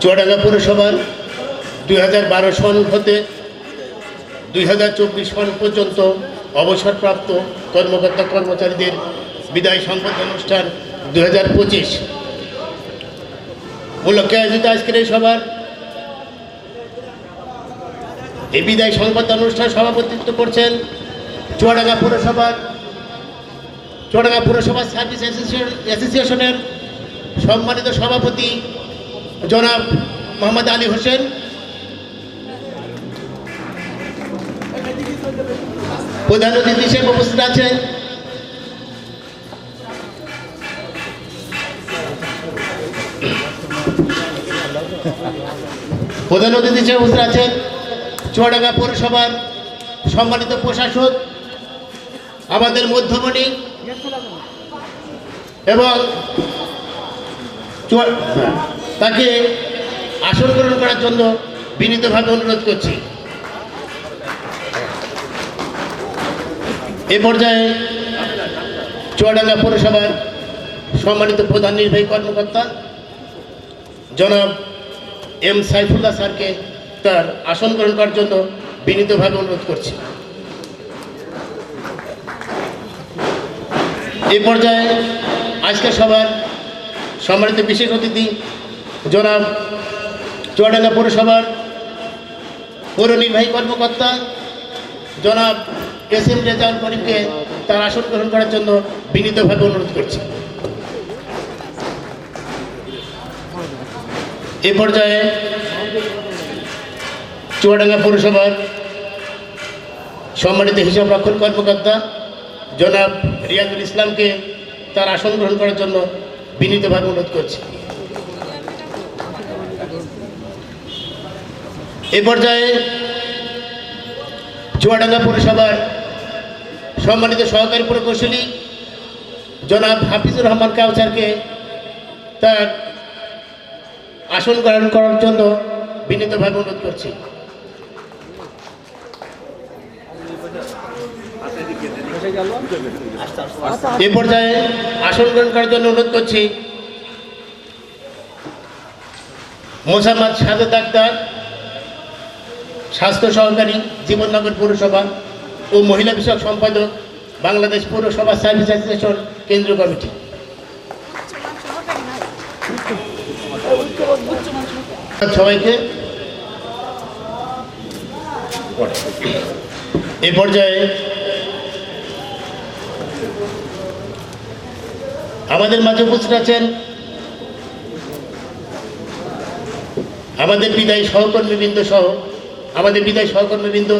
চুয়াডাঙ্গা পৌরসভার 2012 সন হতে 2024 সন পর্যন্ত অবসরপ্রাপ্ত কর্মকর্তা কর্মচারীদের বিদায় সংবাদ অনুষ্ঠান 2025 উপলক্ষে আয়োজিত আজকের এই সভার এই বিদায় সংবাদ অনুষ্ঠান সভাপতিত্ব করছেন চুয়াডাঙ্গা পৌরসভা সার্ভিস অ্যাসোসিয়েশনের সম্মানিত সভাপতি জনাব মোহাম্মদ আলী হোসেন, প্রধান অতিথি হিসেবে উপস্থিত আছেন চুয়াডাঙ্গা পৌরসভার সম্মানিত প্রশাসক আমাদের মধ্যমণি এবং তাকে আসন গ্রহণ করার জন্য বিনীতভাবে অনুরোধ করছি। এ পর্যায়ে চুয়াডাঙ্গা পৌরসভার সম্মানিত প্রধান নির্বাহী কর্মকর্তা জনাব এম সাইফুল্লাহ স্যারকে তার আসন গ্রহণ করার জন্য বিনীতভাবে অনুরোধ করছি। এই পর্যায়ে আজকের সভার সম্মানিত বিশেষ অতিথি জনাব চুয়াডাঙ্গা পৌরসভার পৌর নির্বাহী কর্মকর্তা জনাব এস এম রেজাউল করিমকে তার আসন গ্রহণ করার জন্য বিনীতভাবে অনুরোধ করছি। এ পর্যায়ে চুয়াডাঙ্গা পৌরসভার সম্মানিত হিসাব রক্ষণ কর্মকর্তা জনাব রিয়াজুল ইসলামকে তার আসন গ্রহণ করার জন্য বিনীতভাবে অনুরোধ করছি। এ পর্যায়ে চুয়াডাঙ্গা পৌরসভার সম্মানিত সহকারী প্রকৌশলী জনাব হাফিজুর রহমান কাউসারকে তার আসন গ্রহণ করার জন্য বিনীতভাবে অনুরোধ করছি। এ পর্যায়ে আসন গ্রহণ করার জন্য অনুরোধ করছি মোসাম্মদ সাজেদ আক্তার, স্বাস্থ্য সহকারী, জীবননগর পৌরসভা ও মহিলা বিষয়ক সম্পাদক, বাংলাদেশ পৌরসভা সার্ভিস অ্যাসোসিয়েশন কেন্দ্রীয় কমিটি। সবাইকে এ পর্যায়ে আমাদের মাঝে উপস্থিত আছেন আমাদের বিদায়ী সহকর্মীবৃন্দ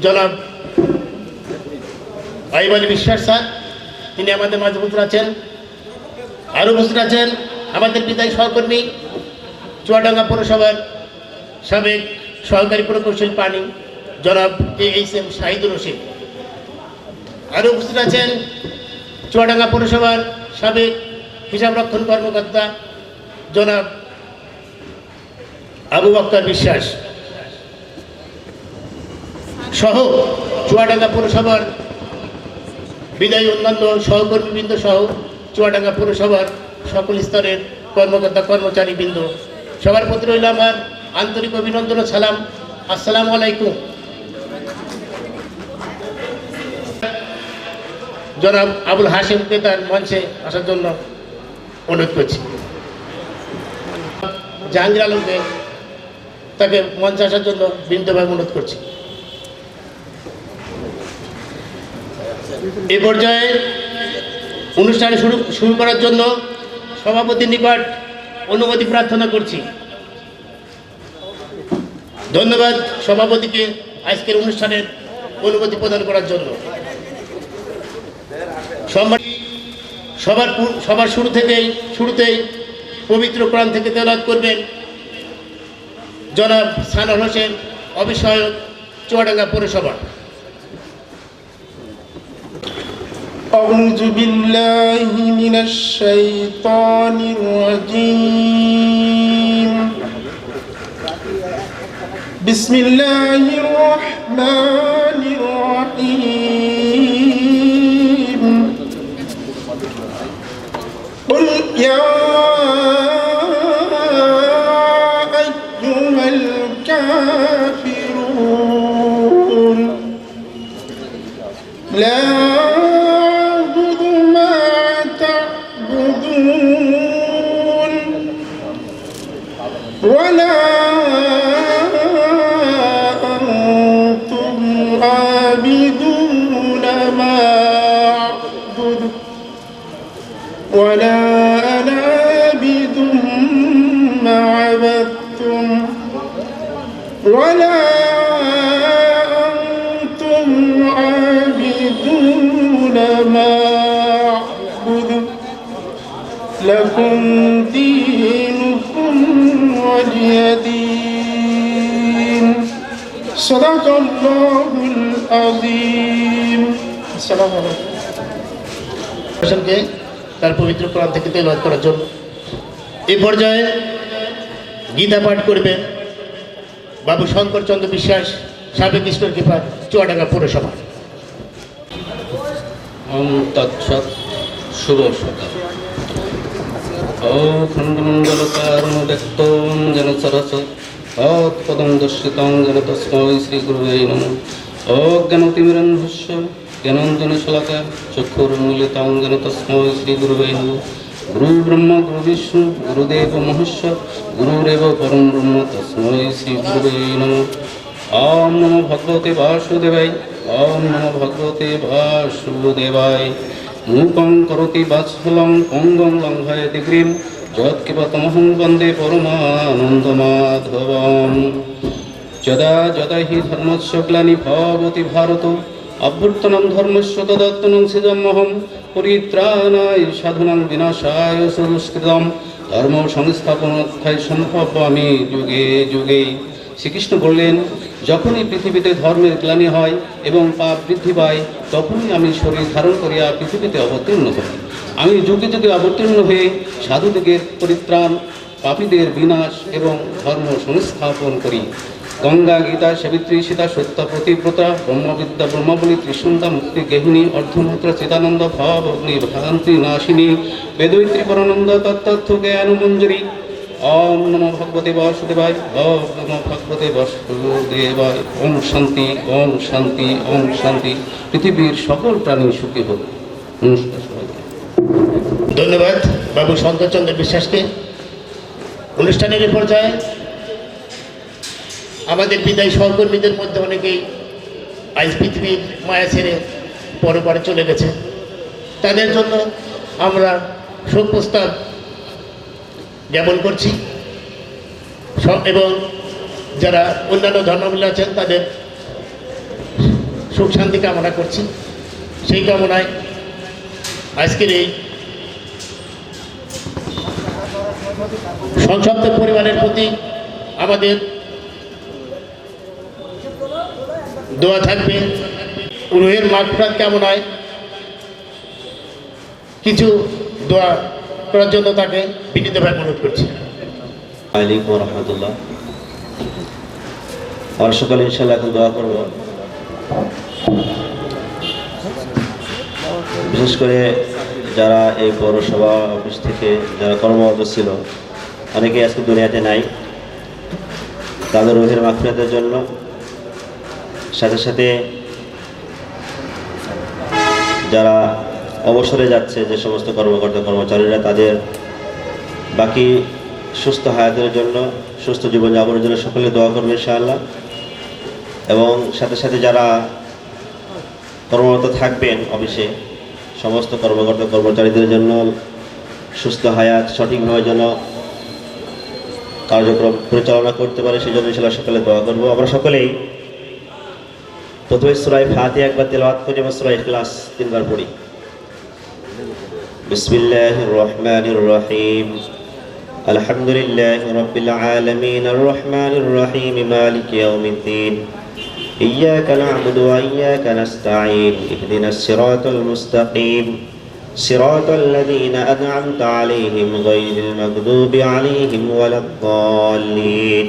জনাব আইব আলী বিশ্বাস স্যার, তিনি আমাদের মাঝে উপস্থিত আছেন। আরও উপস্থিত আছেন আমাদের বিদায়ী সহকর্মী চুয়াডাঙ্গা পৌরসভার সাবেক সহকারী প্রকৌশলী পানি জনাব AHM শাহিদুর রশিদ। আরও উপস্থিত আছেন চুয়াডাঙ্গা পৌরসভার সাবেক হিসাব রক্ষণ কর্মকর্তা জনাব আবু বক্কর বিশ্বাস সহ চুয়াডাঙ্গা পৌরসভার বিদায়ী অন্যান্য সহকর্মীবৃন্দ সহ চুয়াডাঙ্গা পৌরসভার সকল স্তরের কর্মকর্তা কর্মচারীবৃন্দ, সবার প্রতি রইল আমার আন্তরিক অভিনন্দন ও সালাম। আসসালামু আলাইকুম। জনাব আবুল হাশিমকে তার মঞ্চে আসার জন্য অনুরোধ করছি। জাহাঙ্গীর আলমকে তাকে মঞ্চে আসার জন্য বিনীতভাবে অনুরোধ করছি। এ পর্যায়ে অনুষ্ঠান শুরু করার জন্য সভাপতির নিকট অনুমতি প্রার্থনা করছি। ধন্যবাদ সভাপতিকে আজকের অনুষ্ঠানের অনুমতি প্রদান করার জন্য। সবার শুরুতেই পবিত্র কোরআন থেকে তেলাওয়াত করবেন জনাব সানোয়ার হোসেন, অবিষয়ক, চুয়াডাঙ্গা পৌরসভা। أعوذ بالله من الشيطان الرجيم بسم الله الرحمن الرحيم قل يا الكافرون لا أعبد ما تعبدون ولا أنتم عابدون ما أعبد ولا أنا عابد ما عبدتم ولا أنتم عابدون ما أعبد لكم دينكم ولي دين صدق الله العظيم السلام عليكم হোসেনকে তার পবিত্র কোরআন থেকে তেলাওয়াত করার জন্য এই পর্যায়ে গীতা পাঠ করবেন বাবু শঙ্করচন্দ্র বিশ্বাস, সাবেক স্টোর কিপার, চুয়াডাঙ্গা পৌরসভা। ওম তৎসৎ। শুভ সকাল। খণ্ডমণ্ডলকারণব্যক্তং যেন সরস্বত তৎপদং দর্শিতং যেন তস্मै শ্রী গুরুবে নমঃ। অজ্ঞানতিমিরন্ধস্য জ্ঞানাঞ্জনশলাকা চক্ষুরুন্মিলিতং যেন তস্मै শ্রী গুরুবে নমঃ। গুরু ব্রহ্ম গুরু বিষ্ণু গুরুদেব মহেশ্বর গুরুরেব পরম ব্রহ্ম তস্मै শ্রী গুরুবে নমঃ। ওম নমো ভগবতে বাসুদেবায়। ওম নমো ভগবতে বাসুদেবায়। মূকং করোতি বাৎসলং পঙ্গং লঙ্ঘয়তি গিরিম যৎকিবতমহং বন্দে পরমানন্দমাধবম। যদা যদা হি ধর্মস্য গ্লানি ভবতি ভারত অভ্যুত্থানং ধর্মস্য তদাত্মনং সৃজম্যহং পরিত্রাণায় সাধুনাং বিনাশায় সংস্কৃতম ধর্ম সংস্থাপনার্থায় সম্ভবামি যুগে যুগে। শ্রীকৃষ্ণ বললেন, যখনই পৃথিবীতে ধর্মের গ্লানি হয় এবং পাপ বৃদ্ধি পায়, তখনই আমি শরীর ধারণ করিয়া পৃথিবীতে অবতীর্ণ হই। আমি যুগে যুগে অবতীর্ণ হয়ে সাধুদিগের পরিত্রাণ, পাপীদের বিনাশ এবং ধর্ম সংস্থাপন করি। গঙ্গা গীতা সাবিত্রী সীতা সত্য প্রতিব্রতা ব্রহ্মবিদ্যা ব্রহ্মাবলী ত্রিসন্ধ্যা মুক্তি গেহিনী অর্ধমাত্রা চিদানন্দ ভাব অগ্নি ভ্রান্তি নাশিনী বেদৈত্রী পরানন্দ তত্ত্ব জ্ঞানমঞ্জরি। ওম নমো ভগবতে বাসুদেবায়। ওম নমো ভগবতে বাসুদেবায়। ওম শান্তি, ওম শান্তি, ওম শান্তি। পৃথিবীর সকল প্রাণী সুখী হোক। নমস্কার সবাইকে। ধন্যবাদ বাবু শঙ্করচন্দ্র বিশ্বাসকে। অনুষ্ঠানের এই পর্যায়ে আমাদের বিদায়ী সহকর্মীদের মধ্যে অনেকেই আজ পৃথিবীর মায়া ছেড়ে পরপারে চলে গেছে। তাদের জন্য আমরা শোক প্রস্তাব জ্ঞাপন করছি এবং যারা অন্যান্য ধর্মাবলম্বী আছেন তাদের সুখ শান্তি কামনা করছি। সেই কামনায় আজকের এই সংসপ্ত পরিবারের প্রতি আমাদের দোয়া থাকবে। রুহের মাগফিরাত কামনায় কিছু দোয়া করার জন্য তাকে বিনীতভাবে অনুরোধ করছি। আলাইকুম রহমতুল্লাহ। আমরা সকালে ইনশাল্লাহ এখন দোয়া করব। বিশেষ করে যারা এই পৌরসভা অফিস থেকে যারা কর্মরত ছিল, অনেকেই আজকে দুনিয়াতে নাই, তাদের রুহের মাগফিরাতের জন্য, সাথে সাথে যারা অবসরে যাচ্ছে যে সমস্ত কর্মকর্তা কর্মচারীরা, তাদের বাকি সুস্থ হায়াতের জন্য, সুস্থ জীবনযাপনের জন্য সকলে দোয়া করবে ইনশাআল্লাহ। এবং সাথে সাথে যারা কর্মরত থাকবেন অফিসে, সমস্ত কর্মকর্তা কর্মচারীদের জন্য সুস্থ হায়াত সঠিকভাবে যেন কার্যক্রম পরিচালনা করতে পারে, সেই জন্য ইনশাআল্লাহ সকলে দোয়া করবো। আমরা সকলেই প্রথমে সূরা ফাতিহা একবার তেলাওয়াত করি এবং সূরা ইখলাস তিনবার পড়ি। বিসমিল্লাহির রহমানির রহিম। আলহামদুলিল্লাহি রাব্বিল আলামিন আর রহমানির রহিম মালিকি ইয়াউমিদ্দিন। ইয়্যাকা না'বুদু ওয়া ইয়্যাকা নাস্তাঈন। ইহদিনাস সিরাতাল মুস্তাকিম। সিরাতাল লাযীনা আন'আমতা আলাইহিম গায়রিল মাগদুবি আলাইহিম ওয়ালাদ-দাল্লিন।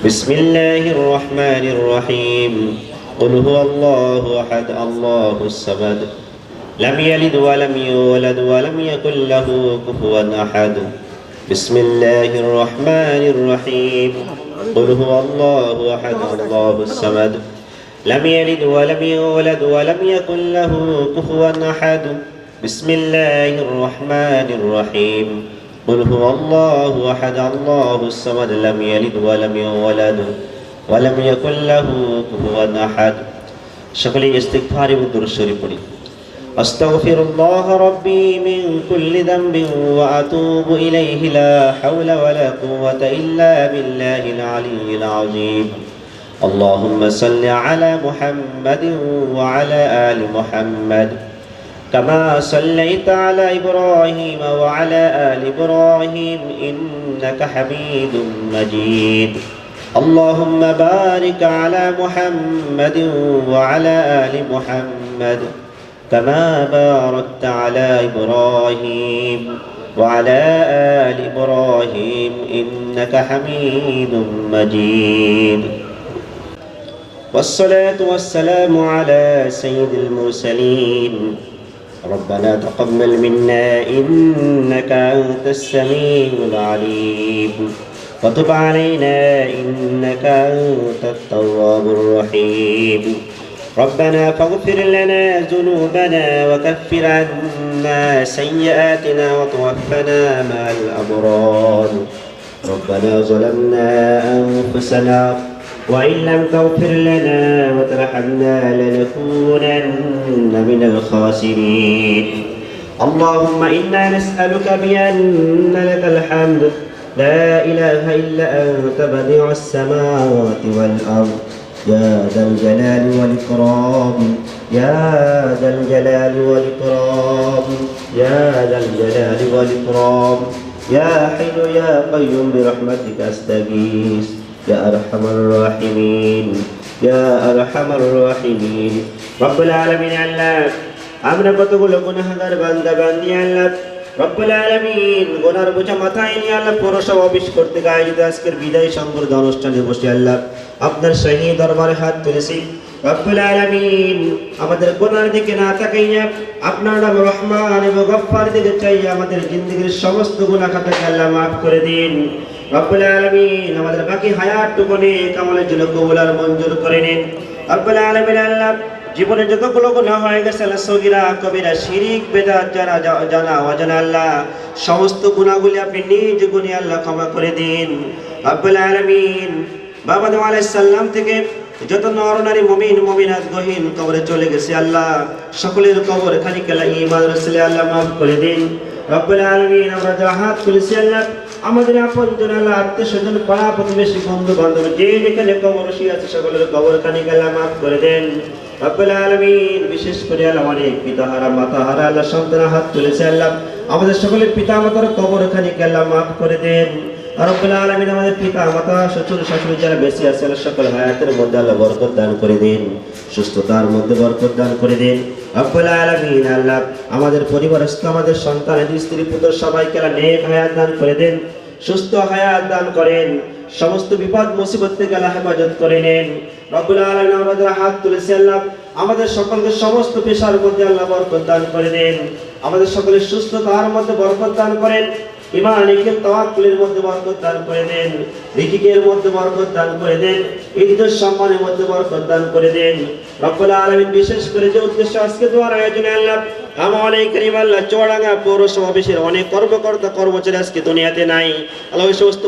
بسم الله الرحمن الرحيم. قل هو الله أحد الله الصمد لم يلد ولم يولد ولم يكن له كفوا أحد. بسم الله الرحمن الرحيم. قل هو الله أحد الله الصمد لم يلد ولم يولد ولم يكن له كفوا أحد بسم الله الرحمن الرحيم قل هو الله أحد الله الصمد لم يلد ولم يولد ولم يكن له كفوا أحد সকলে ইস্তিগফার এবং দুরূদ শরীফ পড়ি أستغفر الله ربي من كل ذنب وأتوب إليه لا حول ولا قوة إلا بالله العلي العظيم اللهم صل على محمد وعلى آل محمد كما صليت على إبراهيم وعلى آل إبراهيم إنك حميد مجيد اللهم بارك على محمد وعلى آل محمد كما باركت على إبراهيم وعلى آل إبراهيم إنك حميد مجيد والصلاة والسلام على سيد المرسلين ربنا تقبل منا إنك أنت السميع العليم وتب علينا إنك أنت التواب الرحيم ربنا فاغفر لنا ذنوبنا وكفر عنا سيئاتنا وتوفنا مع الأبرار ربنا ظلمنا أنفسنا وإن لم تغفر لنا وترحمنا لنكونن من الخاسرين اللهم إنا نسألك بأن لك الحمد لا إله إلا أنت بديع السماوات والأرض يا ذا الجلال والإكرام يا ذا الجلال والإكرام يا ذا الجلال والإكرام يا حي يا قيوم برحمتك أستغيث يا أرحم الراحمين يا أرحم الراحمين رب العالمين الله আমরা কতগুলো গুনাহগার বান্দা বান্দি আল্লাহ রব্বুল আলামিন গুনার বোঝা মাথায় নিয়ে আল্লাহ পৌরসভা অফিস করতে আয়োজিত আজকের বিদায় সংবর্ধনা অনুষ্ঠানে বসে আল্লাহ আপনার শাহী দরবারে হাত তুলেছি রব্বুল আলামিন আমাদের গুনার দিকে না তাকাইয়া আপনার নাম রহমান এবং গফফার দিকে চাইয়া আমাদের জিন্দেগীর সমস্ত গুনাহ খাতাকে আল্লাহ মাফ করে দিন রব্বুল আলামিন আমাদের বাকি হায়াতটুকু নেক আমলের জন্য কবুল আর মঞ্জুর করে নিন রব্বুল আলামিন আল্লাহ জীবনে যতগুলো গুনাহ হয়ে গেছে আল্লাহ সগীরা কবিরা শিরিক বেদাত জানা অজানা আল্লাহ সমস্ত গুনাহগুলি আপনি নিজ গুণে আল্লাহ ক্ষমা করে দিন রব্বুল আলামিন বাবা আদম আলাইহিস সালাম থেকে যত নর নারী মুমিন মুমিনাত গহীন কবরে চলে গেছে আল্লাহ সকলের কবর খানিক আল্লাহ ঈমান রাসূলে আল্লাহ মাফ করে দিন রব্বুল আলামিন আমরা যারা হাত তুলেছি আল্লাহ আমাদের আপনজন আল্লাহ আত্মীয়স্বজন পাড়া প্রতিবেশী বন্ধু বান্ধব যে যেখানে কবর শুয়ে আছে সকলের কবর খানিক আল্লাহ মাফ করে দেন রব্বুল আলামিন বিশেষ করে আল্লাহ অনেক পিতাহারা মাতাহারা আল্লাহ সন্তান হাত তুলেছে আল্লাহ আমাদের সকলের পিতা মাতার কবর খানিক আল্লাহ মাফ করে দেন রব্বুল আলামিন আমাদের পিতা মাতা শ্বশুর শাশুড়ি যারা বেঁচে আছে আল্লাহ সকল হায়াতের মধ্যে আল্লাহ বরকত দান করে দিন সুস্থতার মধ্যে বরকত দান করে দিন রব্বুল আলামিন আল্লাহ আমাদের পরিবারস্থ আমাদের সন্তান স্ত্রী পুত্র সবাইকে আল্লাহ নেক হায়াত দান করে দেন সুস্থ হায়াত দান করেন সমস্ত বিপদ মুসিবত থেকে আল্লাহ হেফাজত করে নেন রব্বুল আলামিন আমাদের হাত তুলেছে আল্লাহ আমাদের সকলকে সমস্ত পেশার মধ্যে আল্লাহ বরকত দান করে দেন আমাদের সকলের সুস্থতার মধ্যে বরকত দান করেন ঈমান ইকিন তাওয়াক্কুলের মধ্যে বরকত দান করে দেন রিজিকের মধ্যে বরকত দান করে দেন ইজ্জত সম্মানের মধ্যে বরকত দান করে দেন রব্বুল আলামিন বিশেষ করে যে উদ্দেশ্য আজকে দোয়ার আয়োজনে আল্লাহ আমাদের করিম আল্লাহ চুয়াডাঙ্গা পৌরসভা অফিসের অনেক কর্মকর্তা কর্মচারী আজকে দুনিয়াতে নাই আল্লাহ ওই সমস্ত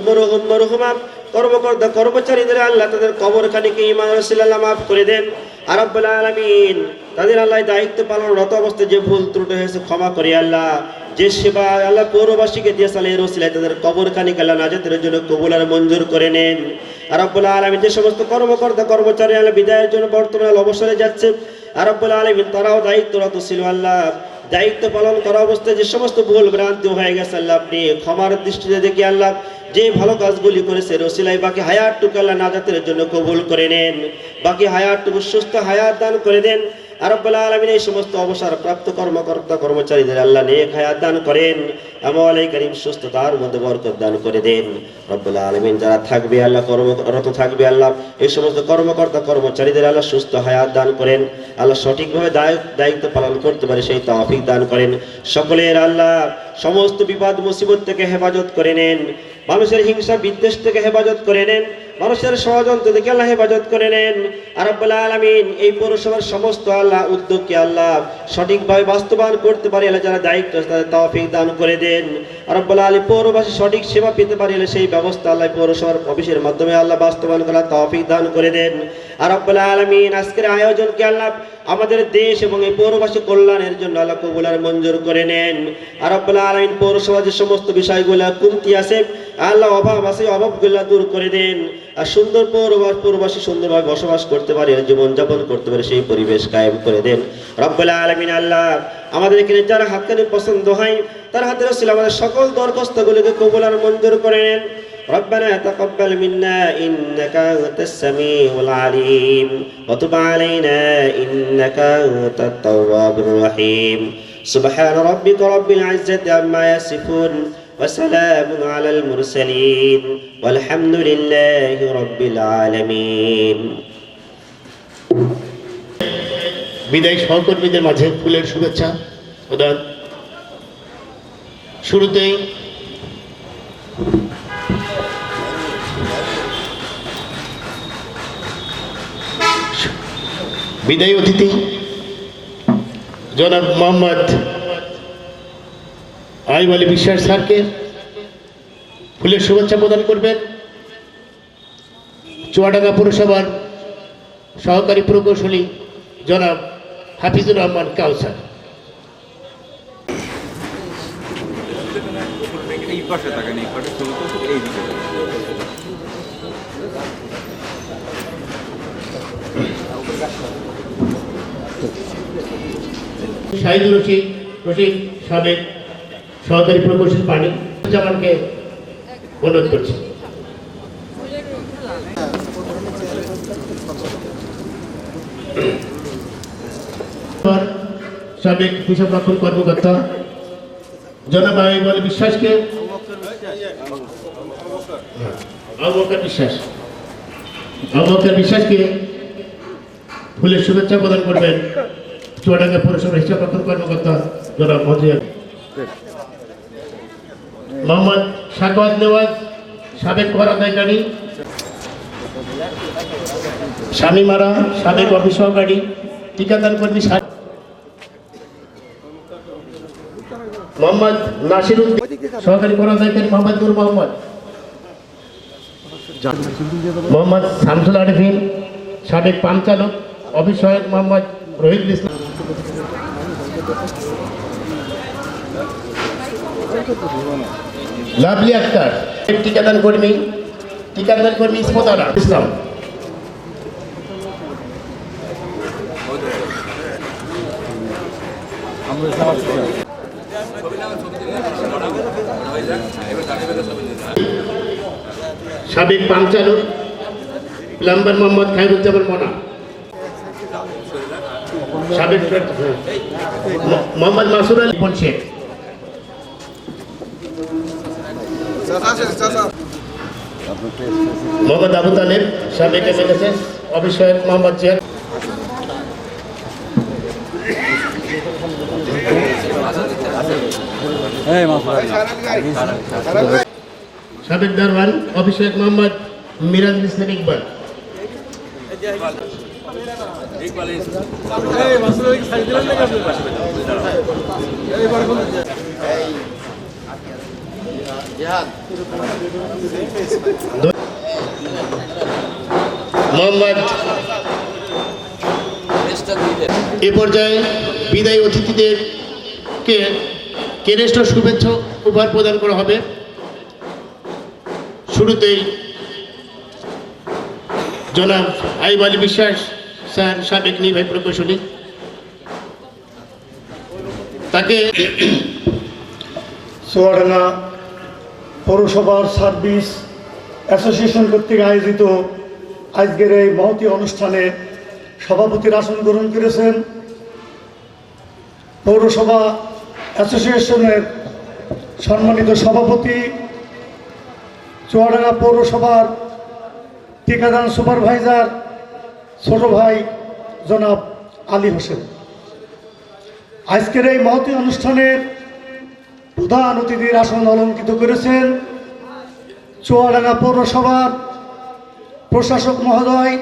মরহুমা কর্মকর্তা কর্মচারীদের আল্লাহ তাদের কবরখানিকে ঈমান রাসূলে আল্লাহ মাফ করে দেন আর রব্বুল আলামিন তাদের আল্লাহ দায়িত্ব পালনরত অবস্থায় যে ভুল ত্রুটি হয়েছে ক্ষমা করে আল্লাহ যে সেবা আল্লাহ পৌরবাসীকে দিয়েছে আল্লাহ এর ওসিলায় তাদের কবরখানিকে আল্লাহ নাজাতের জন্য কবুল আর মঞ্জুর করে নেন আর রব্বুল আলামিন যে সমস্ত কর্মকর্তা কর্মচারী আল্লাহ বিদায়ের জন্য বর্তমানে অবসরে যাচ্ছে আর রব্বুল আলামিন তারাও দায়িত্বরত ছিল আল্লাহ দায়িত্ব পালন করা অবস্থায় যে সমস্ত ভুল ভ্রান্তি হয়ে গেছে আল্লাহ আপনি ক্ষমার দৃষ্টিতে দেখে আল্লাহ যে ভালো কাজগুলি করেছে রসিলাই বাকি হায়াতটুকু আল্লাহ নাজাতের জন্য কবুল করে নেন বাকি হায়াতটুকু সুস্থ হায়াত দান করে দেন আর রব্বুল আলামিন এই সমস্ত অবসরপ্রাপ্ত কর্মকর্তা কর্মচারীদের আল্লাহ নেক হায়াত দান করেন আমলে করিম সুস্থতার মধ্যে বরকত দান করে দেন রব্বুল আলামিন যারা থাকবে আল্লাহ কর্মরত থাকবে আল্লাহ এই সমস্ত কর্মকর্তা কর্মচারীদের আল্লাহ সুস্থ হায়াত দান করেন আল্লাহ সঠিকভাবে দায়িত্ব পালন করতে পারে সেই তৌফিক দান করেন সকলের আল্লাহ সমস্ত বিপদ মুসিবত থেকে হেফাজত করে নেন, মানুষের হিংসা বিদ্বেষ থেকে হেফাজত করে নেন, মানুষের ষড়যন্ত্র থেকে আল্লাহ হেফাজত করে নেন। আর রব্বুল আলামিন এই পৌরসভার সমস্ত আল্লাহ উদ্যোগকে আল্লাহ সঠিকভাবে বাস্তবায়ন করতে পারে আল্লাহ যারা দায়িত্ব আছে তাদের তৌফিক দান করে দেন। আর রব্বুল আলামিন পৌরবাসী সঠিক সেবা পেতে পারে সেই ব্যবস্থা আল্লাহ পৌরসভার অফিসের মাধ্যমে আল্লাহ বাস্তবায়ন করার তৌফিক দান করে দেন। আর রব্বুল আলামিন আজকের আয়োজনকে আল্লাহ আমাদের দেশ এবং এই পৌরবাসী কল্যাণের জন্য আল্লাহ কবুল আর মঞ্জুর করে নেন। আর রব্বুল আলামিন পৌরসভার যে সমস্ত বিষয়গুলো কমতি আছে আল্লাহ অভাব আছে অভাবগুলো দূর করে দেন। আর সুন্দর পৌরবাসী সুন্দরভাবে বসবাস করতে পারে জীবনযাপন করতে পারে সেই পরিবেশ কায়েম করে দেন রব্বুল আলামিন। আল্লাহ আমাদের এখানে যারা হাতখানি পছন্দ হয় তার হাতের ছিল আমাদের সকল দরখাস্তগুলোকে কবুল আর মঞ্জুর করে নেন। ربنا تقبل منا إنك أنت السميع العليم وتب علينا إنك أنت التواب الرحيم سبحان ربك رب العزة عما يصفون وسلام على المرسلين والحمد لله رب العالمين। বিদায়ী সহকর্মীদের মাঝে ফুলের শুভেচ্ছা প্রদান। শুরুতেই বিদায়ী অতিথি জনাব মোহাম্মদ আইব আলী বিশ্বাস স্যারকে ফুলের শুভেচ্ছা প্রদান করবেন চুয়াডাঙ্গা পুরসভার সহকারী প্রকৌশলী জনাব হাফিজুর রহমান কাউসার। শাহিদুর রশিদ সাবেক সহকারী প্রকৌশলী পানি জামানকে অনুরোধ করছি। সাবেক হিসাব রক্ষণ কর্মকর্তা জনাব আইব আলী বিশ্বাসকে বিশ্বাসকে ফুলের শুভেচ্ছা প্রদান করবেন চুয়াডাঙ্গা পৌরসভার হিসাব রক্ষণ কর্মকর্তা জনাব মোহাম্মদ সাকাওয়াত নেওয়াজ সাবেক কর আদায়কারী, স্বামীমারা সাবেক অফিস সহকারী, টিকাদান কর্মী মোহাম্মদ নাসিরুদ্দিন সহকারী কর আদায়কারী, মোহাম্মদ নূর মোহাম্মদ শামসুল আরিফিন সাবেক পাম্প চালক অফিস সহায়ক, মোহাম্মদ রহিদুল ইসলাম লাভলি আক্তার টিকাদান কর্মী ইসমত ইসলাম, সাবেক পাম্প চালক প্লাম্বার মোহাম্মদ খায়রুজ্জামান মোনা, সাবেক মোহাম্মদ মাসুর আলী শেখ, মোহাম্মদ আবু তালেব সাবেক এমএলএস অফিস সহায়ক, মোহাম্মদ জিয়াদ, সাবেক দারওয়ান অফিস সহায়ক, মোহাম্মদ মিরাজুল ইসলাম ইকবাল, মোহাম্মদ। এ পর্যায়ে বিদায়ী অতিথিদেরকে ক্রেস্ট ও শুভেচ্ছা উপহার প্রদান করা হবে। শুরুতেই জনাব আইব আলী বিশ্বাস স্যার সাবেক নির্বাহী প্রকৌশলী, তাকে চুয়াডাঙ্গা পৌরসভার সার্ভিস অ্যাসোসিয়েশন কর্তৃক আয়োজিত আজকের এই মহতী অনুষ্ঠানে সভাপতির আসন গ্রহণ করেছেন পৌরসভা অ্যাসোসিয়েশনের সম্মানিত সভাপতি চুয়াডাঙ্গা পৌরসভার টিকাদান সুপারভাইজার ছোট ভাই জনাব আলী হোসেন। আজকের এই মহতী অনুষ্ঠানের প্রধান অতিথির আসন অলঙ্কৃত করেছেন চুয়াডাঙ্গা পৌরসভার প্রশাসক মহোদয়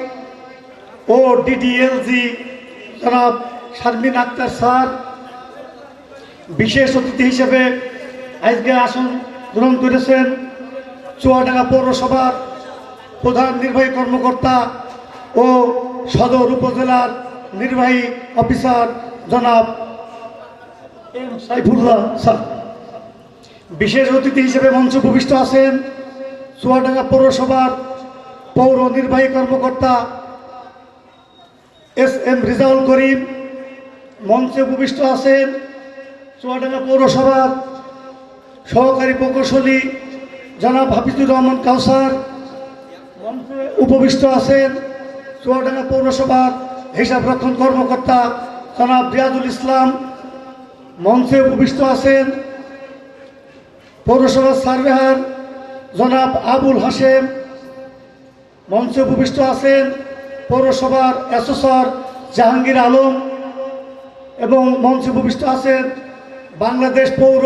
ও ডিডিএলজি জনাব শারমিন আক্তার স্যার। বিশেষ অতিথি হিসেবে আজকে আসন গ্রহণ করেছেন চুয়াডাঙ্গা পৌরসভার প্রধান নির্বাহী কর্মকর্তা ও সদর উপজেলার নির্বাহী অফিসার জনাব এম সাইফুল্লাহ স্যার। বিশেষ অতিথি হিসেবে মঞ্চে উপবিষ্ট আছেন চুয়াডাঙ্গা পৌরসভার পৌর নির্বাহী কর্মকর্তা এস এম রিজাউল করিম। মঞ্চে উপবিষ্ট আছেন চুয়াডাঙ্গা পৌরসভার সহকারী প্রকৌশলী জনাব হাফিজুর রহমান কাউসার। মঞ্চে উপবিষ্ট আছেন চুয়াডাঙ্গা পৌরসভার হিসাবরক্ষণ কর্মকর্তা জনাব রিয়াজুল ইসলাম। মঞ্চে উপবিষ্ট আছেন পৌরসভার সার্ভেয়ার জনাব আবুল হাশেম। মঞ্চে উপবিষ্ট আছেন পৌরসভার অ্যাসেসর জাহাঙ্গীর আলম এবং মঞ্চে উপবিষ্ট আছেন বাংলাদেশ পৌর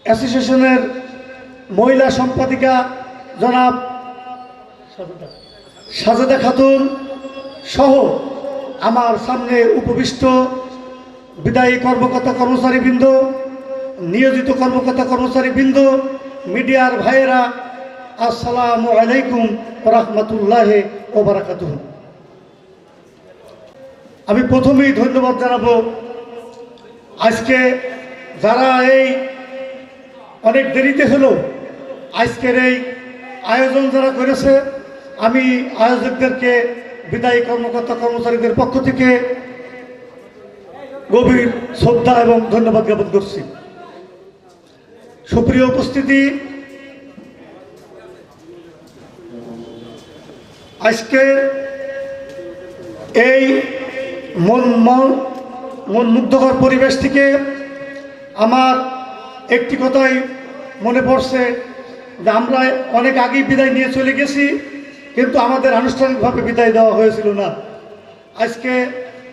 অ্যাসোসিয়েশনের মহিলা সম্পাদিকা জনাব সাজেদা খাতুন সহ আমার সামনে উপবিষ্ট বিদায়ী কর্মকর্তা কর্মচারীবৃন্দ, নিয়োজিত কর্মকর্তা কর্মচারীবৃন্দ, মিডিয়ার ভাইয়েরা, আসসালামু আলাইকুম রাহমাতুল্লাহি ওয়া বারাকাতুহু। আমি প্রথমেই ধন্যবাদ জানাবো আজকে যারা এই অনেক দেরিতে হলো আজকের এই আয়োজন যারা করেছে, আমি আয়োজকদেরকে বিদায়ী কর্মকর্তা কর্মচারীদের পক্ষ থেকে গভীর শ্রদ্ধা এবং ধন্যবাদ জ্ঞাপন করছি। সুপ্রিয় উপস্থিতি, আজকে এই মন মুগ্ধকর পরিবেশ থেকে আমার একটি কথাই মনে পড়ছে যে আমরা অনেক আগেই বিদায় নিয়ে চলে গেছি, কিন্তু আমাদের আনুষ্ঠানিকভাবে বিদায় দেওয়া হয়েছিল না। আজকে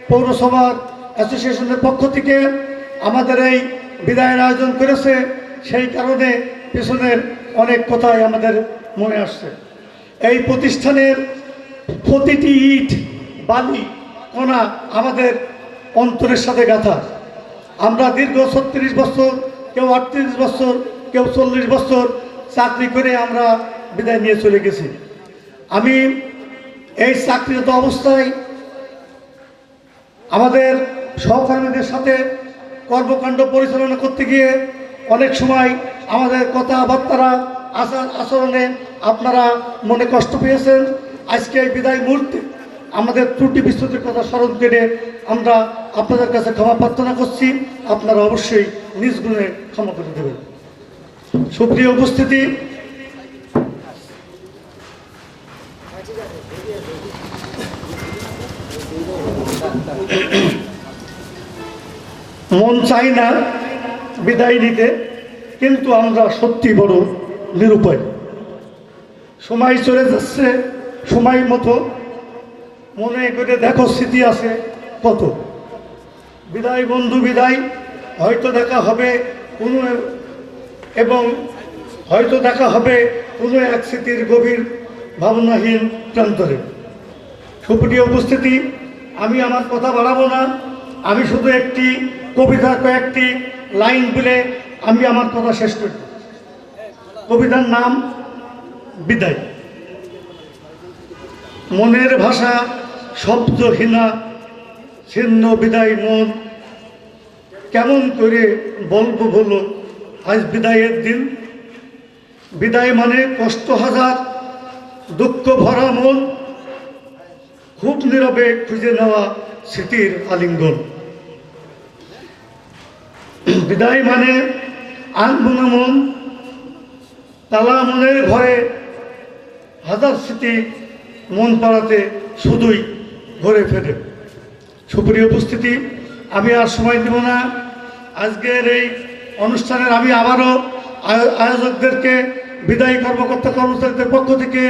পৌরসভার অ্যাসোসিয়েশনের পক্ষ থেকে আমাদের এই বিদায়ের আয়োজন করেছে, সেই কারণে পেছনের অনেক কথাই আমাদের মনে আসছে। এই প্রতিষ্ঠানের প্রতিটি ইট বালি কণা আমাদের অন্তরের সাথে গাঁথা। আমরা দীর্ঘ 36 বছর, কেউ 38 বছর, কেউ 40 বছর চাকরি করে আমরা বিদায় নিয়ে চলে গেছি। আমি এই চাকরিরত অবস্থায় আমাদের সহকর্মীদের সাথে কর্মকাণ্ড পরিচালনা করতে গিয়ে অনেক সময় আমাদের কথাবার্তা আচরণে আপনারা মনে কষ্ট পেয়েছেন। আজকে এই বিদায় মুহূর্তে আমাদের ত্রুটি বিচ্যুতির কথা স্মরণ করে আমরা আপনাদের কাছে ক্ষমা প্রার্থনা করছি। আপনারা অবশ্যই নিজ গুণে ক্ষমা করে দেবেন। সুপ্রিয় উপস্থিতি, মন চাই না বিদায় নিতে, কিন্তু আমরা সত্যি বড় নিরুপায়। সময় চলে যাচ্ছে সময় মতো, মনে করে দেখো স্মৃতি আছে কত। বিদায় বন্ধু বিদায়, হয়তো দেখা হবে কোনো এবং হয়তো দেখা হবে কোনো এক স্মৃতির গভীর ভাবনাহীন প্রান্তরে। সুপ্রিয় উপস্থিতি, আমি আমার কথা বাড়াবো না, আমি শুধু একটি কবিতার কয়েকটি লাইন বলে আমি আমার কথা শেষ করি। কবিতার নাম বিদায়। মনের ভাষা শব্দহীনা ছিন্ন বিদায় মন, কেমন করে বলবো বলো আজ বিদায়ের দিন। বিদায় মানে কষ্ট হাজার, দুঃখ ভরা মন, খুব নীরবে খুঁজে নেওয়া স্মৃতির আলিঙ্গন। বিদায় মানে আনমনা মন, তালা মনের ঘরে হাজার স্মৃতি মন পাড়াতে শুধুই ঘরে ফেরে। সুপ্রিয় উপস্থিতি, আমি আর সময় দেব না। আজকের এই অনুষ্ঠানের আমি আবারও আয়োজকদেরকে বিদায়ী কর্মকর্তা কর্মচারীদের পক্ষ থেকে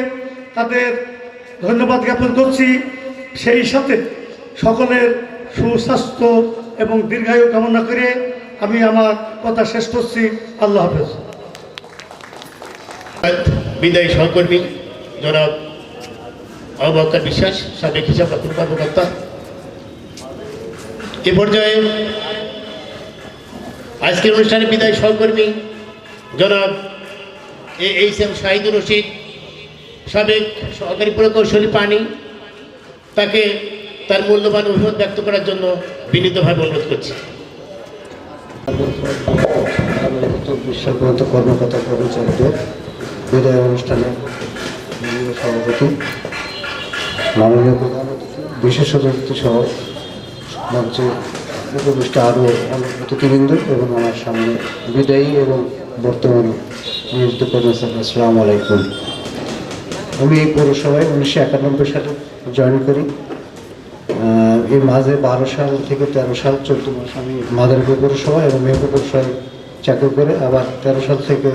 তাদের ধন্যবাদ জ্ঞাপন করছি। সেই সাথে সকলের সুস্বাস্থ্য এবং দীর্ঘায়ু কামনা করে আমি আমার কথা শেষ করছি। আল্লাহ হাফেজ। বিদায়ী সহকর্মী জনাব আবু বকর বিশ্বাস, সাবেক হিসাব রক্ষণ কর্মকর্তা। এ পর্যায়ে আজকের অনুষ্ঠানে বিদায়ী সহকর্মী জনাব এইচ.এম. শাহিদুর রশিদ, সাবেক সহকারী প্রকৌশলী পানি, তাকে তার মূল্যবান অভিমত ব্যক্ত করার জন্য বিনীতভাবে অনুরোধ করছি। বিশ্বব্যাপী কর্মকর্তা কর্মচারীদের বিদায় অনুষ্ঠানে মাননীয় সভাপতি, মাননীয় প্রধান অতিথি, বিশেষ অতিথি সহ মঞ্চে উপবিষ্ট আরও অনেক অতিথিবৃন্দ এবং আমার সামনে বিদায়ী এবং বর্তমান নিয়োজিত কর্মচারী, আসসালামু আলাইকুম। আমি এই পৌরসভায় 1991 সালে জয়েন করি। এর মাঝে 12 সাল থেকে 13 সাল 14 মাস আমি মাদারীপুর পৌরসভা এবং মেহেরপুর পৌরসভায় চাকরি করে, আবার 13 সাল থেকে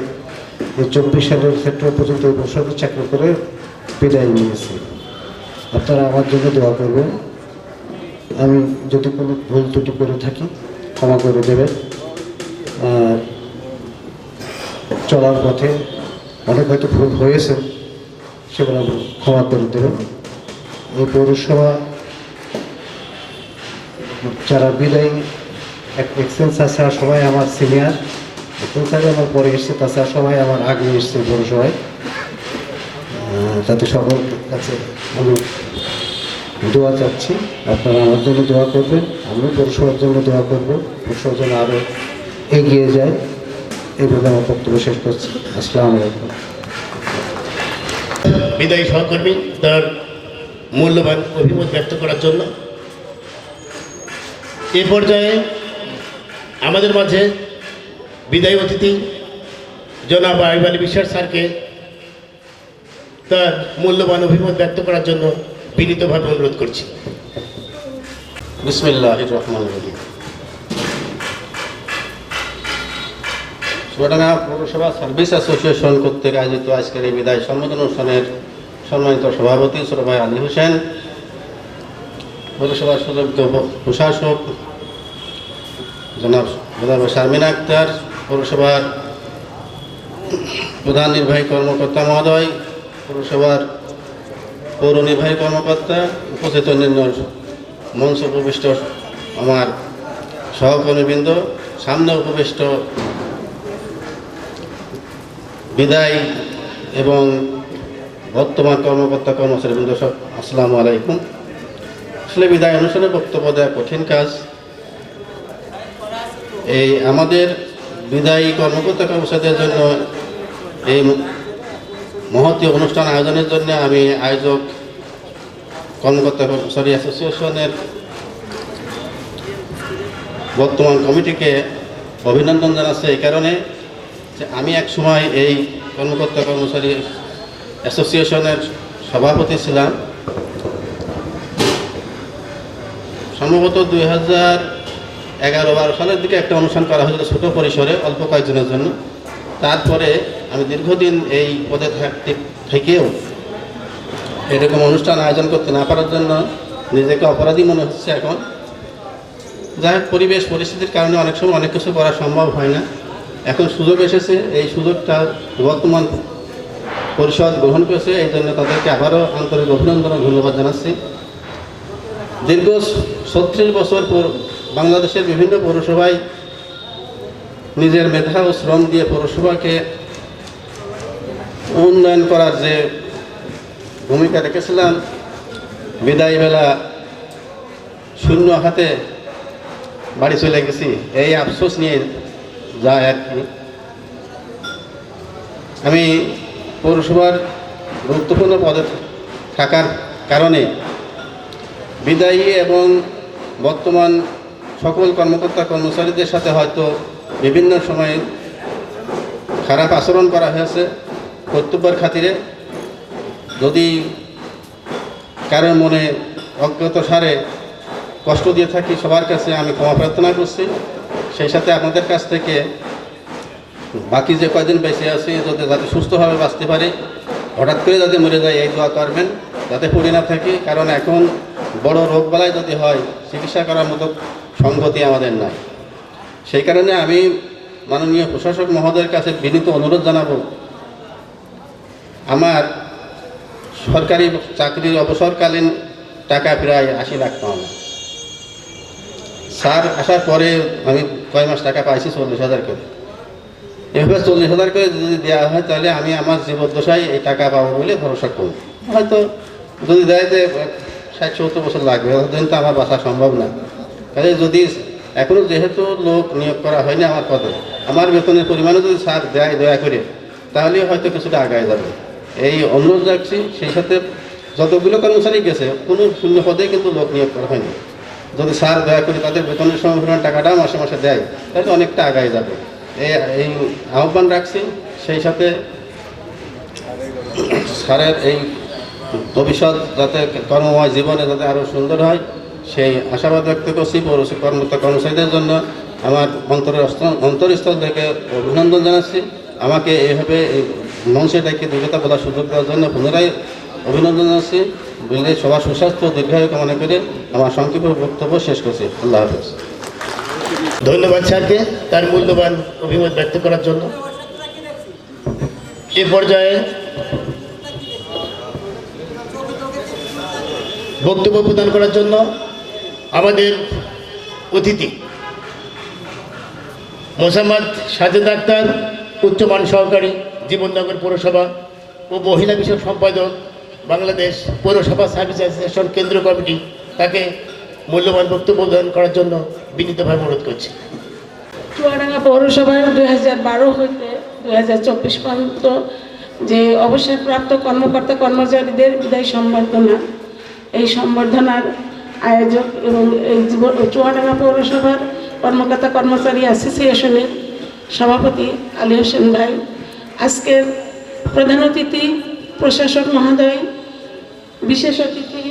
24 সালের সেপ্টেম্বর পর্যন্ত এই পৌরসভায় চাকরি করে বিদায় নিয়েছি। আপনারা আমার জন্য দোয়া করবেন। আমি যদি কোনো ভুল ত্রুটি করে থাকি ক্ষমা করে দেবেন। চলার পথে অনেক হয়তো ভুল হয়েছে, সেগুলো ক্ষমা করে দেবেন। এই পৌরসভা যারা বিদায়ী এক্সচেঞ্জ আছে সবাই আমার সিনিয়র, এক্সচেঞ্জ আমার পরে এসছে, তাছাড়া সবাই আমার আগে এসছে পৌরসভায়। যাতে সকল কাছে আমি দোয়া চাচ্ছি, আপনারা আমার জন্য দোয়া করবেন, আমি পৌরসভার জন্য দোয়া করব, পৌরসভার জন্য আরও এগিয়ে যায়। এইভাবে আমার বক্তব্য শেষ করছি। আসসালামু আলাইকুম। বিদায়ী সহকর্মী তার মূল্যবান অভিমত ব্যক্ত করার জন্য এ পর্যায়ে আমাদের মাঝে বিদায়ী অতিথি জনাব আইব আলী বিশ্বাস স্যারকে তার মূল্যবান অভিমত ব্যক্ত করার জন্য বিনীতভাবে অনুরোধ করছি। বিসমিল্লাহির রহমানির রহিম। চুয়াডাঙ্গা পৌরসভা সার্ভিস অ্যাসোসিয়েশন কর্তৃক আয়োজিত আজকের এই বিদায় সম্বোধন অনুষ্ঠানের সম্মানিত সভাপতি ছোট ভাই আলী হোসেন, পৌরসভার সুযোগ্য প্রশাসক জনাব শারমিনা আক্তার, পৌরসভার প্রধান নির্বাহী কর্মকর্তা মহোদয়, পৌরসভার পৌর নির্বাহী কর্মকর্তা, উপস্থিত অন্যান্য মঞ্চ উপবিষ্ট আমার সহকর্মীবৃন্দ, সামনে উপবিষ্ট বিদায় এবং বর্তমান কর্মকর্তা কর্মচারীবৃন্দ, সব আসসালামু আলাইকুম। আসলে বিদায় অনুষ্ঠানে বক্তব্য দেওয়া কঠিন কাজ। এই আমাদের বিদায়ী কর্মকর্তা কর্মচারীদের জন্য এই মহতী অনুষ্ঠান আয়োজনের জন্য আমি আয়োজক কর্মকর্তা কর্মচারী অ্যাসোসিয়েশনের বর্তমান কমিটিকে অভিনন্দন জানাচ্ছি এই কারণে যে আমি এক সময় এই কর্মকর্তা কর্মচারী অ্যাসোসিয়েশনের সভাপতি ছিলাম। সম্ভবত 2011-12 সালের দিকে একটা অনুষ্ঠান করা হয়েছিল ছোটো পরিসরে, অল্প কয়েকজনের জন্য। তারপরে আমি দীর্ঘদিন এই পদে থেকেও এরকম অনুষ্ঠান আয়োজন করতে না পারার জন্য নিজেকে অপরাধী মনে হচ্ছে এখন। যাই হোক, পরিবেশ পরিস্থিতির কারণে অনেক সময় অনেক কিছু করা সম্ভব হয় না। এখন সুযোগ এসেছে, এই সুযোগটা বর্তমান পরিষদ গ্রহণ করেছে, এই জন্য তাদেরকে আবারও আন্তরিক অভিনন্দন ও ধন্যবাদ জানাচ্ছি। দীর্ঘ 36 বছর বাংলাদেশের বিভিন্ন পৌরসভায় নিজের মেধা ও শ্রম দিয়ে পৌরসভাকে উন্নয়ন করার যে ভূমিকা রেখেছিলাম, বিদায় বেলা শূন্য হাতে বাড়ি চলে গেছি, এই আফসোস নিয়ে যায় আর কি। আমি পৌরসভার গুরুত্বপূর্ণ পদে থাকার কারণে বিদায়ী এবং বর্তমান সকল কর্মকর্তা কর্মচারীদের সাথে হয়তো বিভিন্ন সময়ে খারাপ আচরণ করা হয়েছে কর্তব্যের খাতিরে। যদি কারোর মনে অজ্ঞাতসারে কষ্ট দিয়ে থাকি, সবার কাছে আমি ক্ষমা প্রার্থনা করছি। সেই সাথে আপনাদের কাছ থেকে বাকি যে কয়দিন বেঁচে আছি যাতে সুস্থভাবে বাঁচতে পারি, হঠাৎ করে যাতে মরে যায় এই দোয়া করবেন, যাতে পড়ে না থাকি। কারণ এখন বড় রোগবালাই যদি হয়, চিকিৎসা করার মতো সংগতি আমাদের নাই। সেই কারণে আমি মাননীয় প্রশাসক মহোদয়ের কাছে বিনীত অনুরোধ জানাবো, আমার সরকারি চাকরির অবসরকালীন টাকা প্রায় 80 লাখ পাওয়া। স্যার আসার পরে আমি কয় মাস টাকা পাইছি 40,000 করে। এভাবে 40,000 করে যদি দেওয়া হয় তাহলে আমি আমার জীবদ্দশায় এই টাকা পাবো বলে ভরসা করি। হয়তো যদি দেয় যে 60-70 বছর লাগবে, ততদিন তো আমার বাঁচা সম্ভব না। কাজে যদি এখনও যেহেতু লোক নিয়োগ করা হয়নি আমার পদে, আমার বেতনের পরিমাণও যদি স্যার দেয় দয়া করে, তাহলে হয়তো কিছুটা আগায় যাবে এই অনুরোধ রাখছি। সেই সাথে যতগুলো কর্মচারী গেছে কোনো শূন্য পদে কিন্তু লোক নিয়োগ করা হয়নি। যদি স্যার দয়া করে তাদের বেতনের সমপরিমাণ টাকাটা মাসে মাসে দেয় তাহলে অনেকটা আগায় যাবে এই আহ্বান রাখছি। সেই সাথে স্যারের এই ভবিষ্যৎ যাতে কর্মময় জীবনে যাতে আরও সুন্দর হয় সেই আশাবাদ ব্যক্ত করছি। পৌরসভা কর্মচারীদের জন্য আমার অন্তরস্থল থেকে অভিনন্দন জানাচ্ছি। আমাকে এইভাবে মঞ্চে ডেকে দুই কথা বলার সুযোগ দেওয়ার জন্য পুনরায় অভিনন্দন জানাচ্ছি। বলে সবার সুস্বাস্থ্য দীর্ঘায়ু কামনা করে আমার সংক্ষিপ্ত বক্তব্য শেষ করছি। আল্লাহ হাফেজ। ধন্যবাদ স্যারকে তার মূল্যবান অভিমত ব্যক্ত করার জন্য। এ পর্যায়ে বক্তব্য প্রদান করার জন্য আমাদের অতিথি মোসাম্মদ সাজেদ আক্তার, উচ্চমান সহকারী, জীবননগর পৌরসভা ও মহিলা বিষয়ক সম্পাদক, বাংলাদেশ পৌরসভা সার্ভিস অ্যাসোসিয়েশন কেন্দ্র কমিটি, তাকে মূল্যবান বক্তব্য প্রদান করার জন্য বিনীতভাবে অনুরোধ করছি। চুয়াডাঙ্গা পৌরসভার 2012 হইতে 2024 পর্যন্ত যে অবসরপ্রাপ্ত কর্মকর্তা কর্মচারীদের বিদায় সম্বর্ধনা, এই সম্বর্ধনার আয়োজক এবং এই চুয়াডাঙ্গা পৌরসভার কর্মকর্তা কর্মচারী অ্যাসোসিয়েশনের সভাপতি আলী হোসেন ভাই, আজকের প্রধান অতিথি প্রশাসক মহোদয়, বিশেষ অতিথি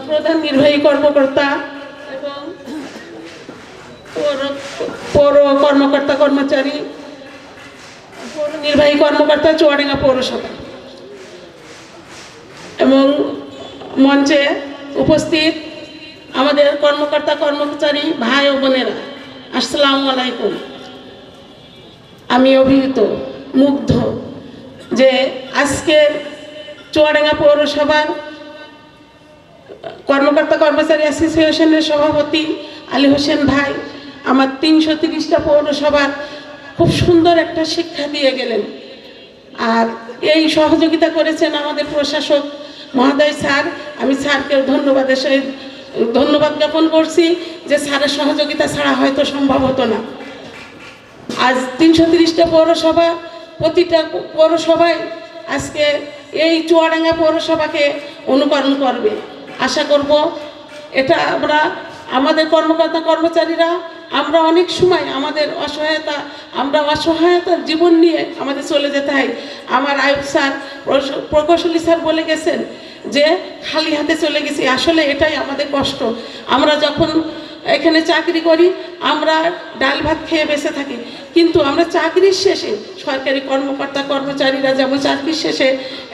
প্রধান নির্বাহী কর্মকর্তা এবং পৌর কর্মকর্তা কর্মচারী, পৌর নির্বাহী কর্মকর্তা চুয়াডাঙ্গা পৌরসভা এবং মঞ্চে উপস্থিত আমাদের কর্মকর্তা কর্মচারী ভাই ও বোনেরা, আসসালামু আলাইকুম। আমি অভিভূত, মুগ্ধ যে আজকের চুয়াডাঙ্গা পৌরসভার কর্মকর্তা কর্মচারী অ্যাসোসিয়েশনের সভাপতি আলী হোসেন ভাই আমার 330টা পৌরসভার খুব সুন্দর একটা শিক্ষা দিয়ে গেলেন। আর এই সহযোগিতা করেছেন আমাদের প্রশাসক মহোদয় স্যার। আমি স্যারকে ধন্যবাদের সহিত ধন্যবাদ জ্ঞাপন করছি যে স্যারের সহযোগিতা ছাড়া হয়তো সম্ভব হতো না। আজ 330টা পৌরসভা, প্রতিটা পৌরসভায় আজকে এই চুয়াডাঙ্গা পৌরসভাকে অনুকরণ করবে। আশা করব এটা আমাদের কর্মকর্তা কর্মচারীরা আমরা অনেক সময় আমরা অসহায়তার জীবন নিয়ে আমাদের চলে যেতে হয়। আমার আয়ুব স্যার, প্রকৌশলী স্যার বলে গেছেন যে খালি হাতে চলে গেছি। আসলে এটাই আমাদের কষ্ট। আমরা যখন এখানে চাকরি করি আমরা ডাল ভাত খেয়ে বেঁচে থাকি, কিন্তু আমরা চাকরির শেষে সরকারি কর্মকর্তা কর্মচারীরা যেমন চাকরির শেষে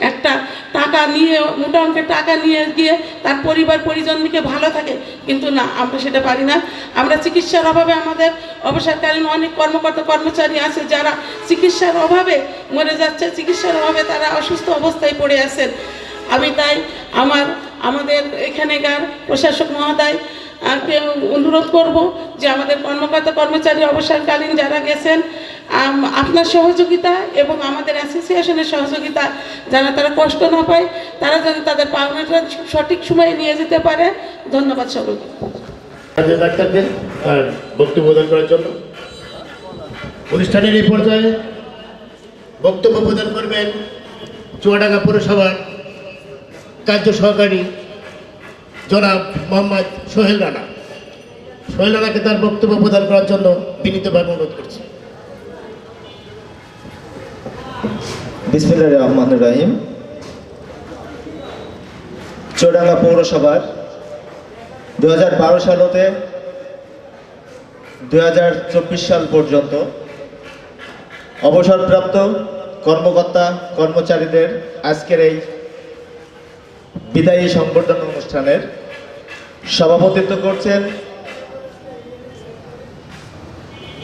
একটা টাকা নিয়ে, মোটা অঙ্কের টাকা নিয়ে গিয়ে তার পরিবার পরিজনকে ভালো থাকে, কিন্তু না, আমরা সেটা পারি না। আমরা চিকিৎসার অভাবে, আমাদের অবসরকালীন অনেক কর্মকর্তা কর্মচারী আছে যারা চিকিৎসার অভাবে মরে যাচ্ছে, চিকিৎসার অভাবে তারা অসুস্থ অবস্থায় পড়ে আছেন। আমি তাই আমাদের এখানেকার প্রশাসক মহোদয় অনুরোধ করব যে আমাদের কর্মকর্তা কর্মচারী অবসরকালীন যারা গেছেন, আপনার সহযোগিতা এবং আমাদের অ্যাসোসিয়েশনের সহযোগিতা যারা তারা কষ্ট না পায়, তারা যাতে তাদের পাওনাটা সঠিক সময়ে নিয়ে যেতে পারে। ধন্যবাদ সকলকে। ডাক্তারদের বক্তব্য প্রদান করার জন্য অনুষ্ঠানের এই পর্যায়ে বক্তব্য প্রদান করবেন চুয়াডাঙ্গা পৌরসভার কার্য সহকারী জনাব মোহাম্মদ সোহেল রানা। সোহেল রানাকে তার বক্তব্য প্রদান করার জন্য বিনীতভাবে অনুরোধ করছি। বিসমিল্লাহির রহমানির রহিম। চুয়াডাঙ্গা পৌরসভার 2012 সাল হতে 2024 সাল পর্যন্ত অবসরপ্রাপ্ত কর্মকর্তা কর্মচারীদের আজকের এই বিদায়ী সংবর্ধনা অনুষ্ঠানের সভাপতিত্ব করছেন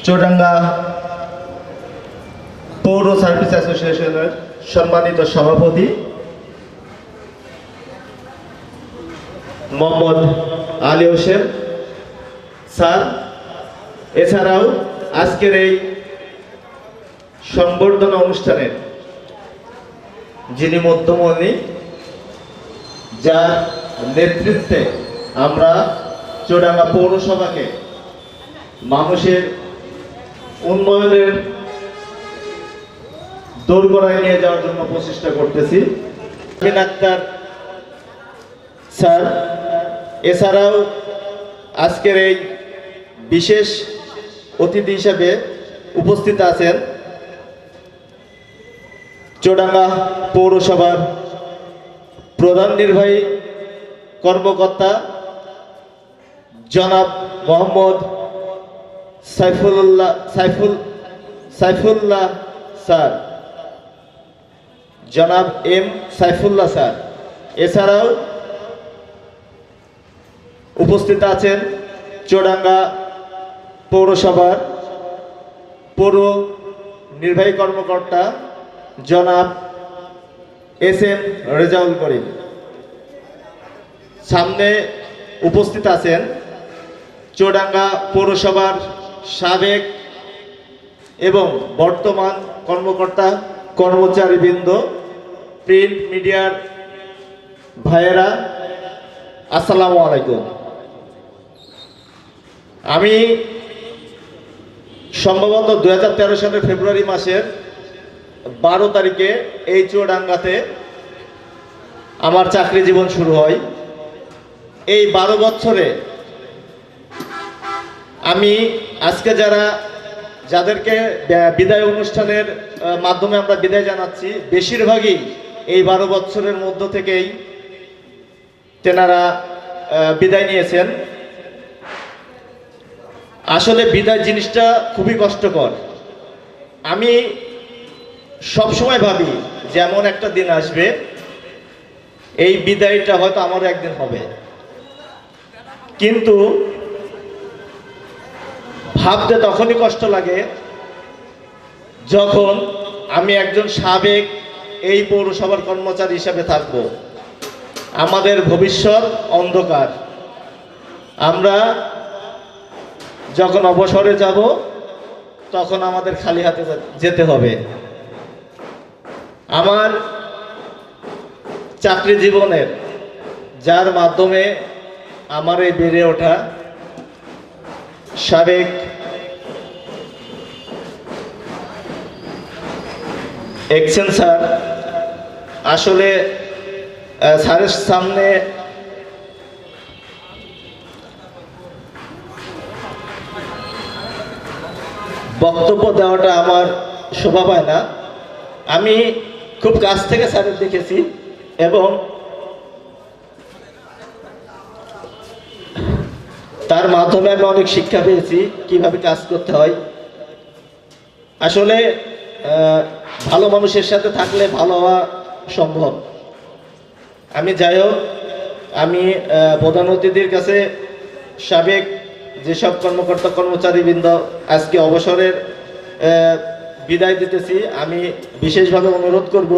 চুয়াডাঙ্গা পৌর সার্ভিস অ্যাসোসিয়েশনের সম্মানিত সভাপতি মোহাম্মদ আলী হোসেন স্যার। এছাড়াও আজকের এই সংবর্ধনা অনুষ্ঠানের যিনি মধ্যমণি, যার নেতৃত্বে আমরা চুয়াডাঙ্গা পৌরসভাকে মানুষের উন্নয়নের দোরগোড়ায় নিয়ে যাওয়ার জন্য প্রচেষ্টা করতেছি, আক্তার স্যার। এছাড়াও আজকের এই বিশেষ অতিথি হিসেবে উপস্থিত আছেন চুয়াডাঙ্গা পৌরসভার প্রধান নির্বাহী কর্মকর্তা জনাব মোহাম্মদ সাইফুল্লাহ স্যার, জনাব এম সাইফুল্লাহ স্যার। এছাড়াও উপস্থিত আছেন চুয়াডাঙ্গা পৌরসভার পৌর নির্বাহী কর্মকর্তা জনাব এস এম রেজাউল করিম। সামনে উপস্থিত আছেন চুয়াডাঙ্গা পৌরসভার সাবেক এবং বর্তমান কর্মকর্তা কর্মচারীবৃন্দ, প্রিন্ট মিডিয়ার ভাইয়েরা, আসসালামু আলাইকুম। আমি সম্ভবত 2013 সালের ফেব্রুয়ারি মাসের 12 তারিখে এই চুয়াডাঙ্গাতে আমার চাকরি জীবন শুরু হয়। এই 12 বছরে আমি আজকে যাদেরকে বিদায় অনুষ্ঠানের মাধ্যমে আমরা বিদায় জানাচ্ছি, বেশিরভাগই এই 12 বছরের মধ্য থেকেই তেনারা বিদায় নিয়েছেন। আসলে বিদায় জিনিসটা খুবই কষ্টকর। আমি সবসময় ভাবি যে এমন একটা দিন আসবে, এই বিদায়টা হয়তো আমারও একদিন হবে, কিন্তু ভাবতে তখনই কষ্ট লাগে যখন আমি একজন সাবেক এই পৌরসভার কর্মচারী হিসাবে থাকব। আমাদের ভবিষ্যৎ অন্ধকার। আমরা যখন অবসরে যাব তখন আমাদের খালি হাতে যেতে হবে। আমার চাকরি জীবনের যার মাধ্যমে আমার এই বেড়ে ওঠা সাবেক এক্সেন স্যার, আসলে স্যারের সামনে বক্তব্য দেওয়াটা আমার শোভা পায় না। আমি খুব কাছ থেকে স্যারের দেখেছি এবং তার মাধ্যমে আমি অনেক শিক্ষা পেয়েছি কিভাবে কাজ করতে হয়। আসলে ভালো মানুষের সাথে থাকলে ভালো হওয়া সম্ভব। আমি যাই হোক, আমি প্রধান অতিথির কাছে সাবেক যেসব কর্মকর্তা কর্মচারীবৃন্দ আজকে অবসরের বিদায় দিতেছি, আমি বিশেষভাবে অনুরোধ করব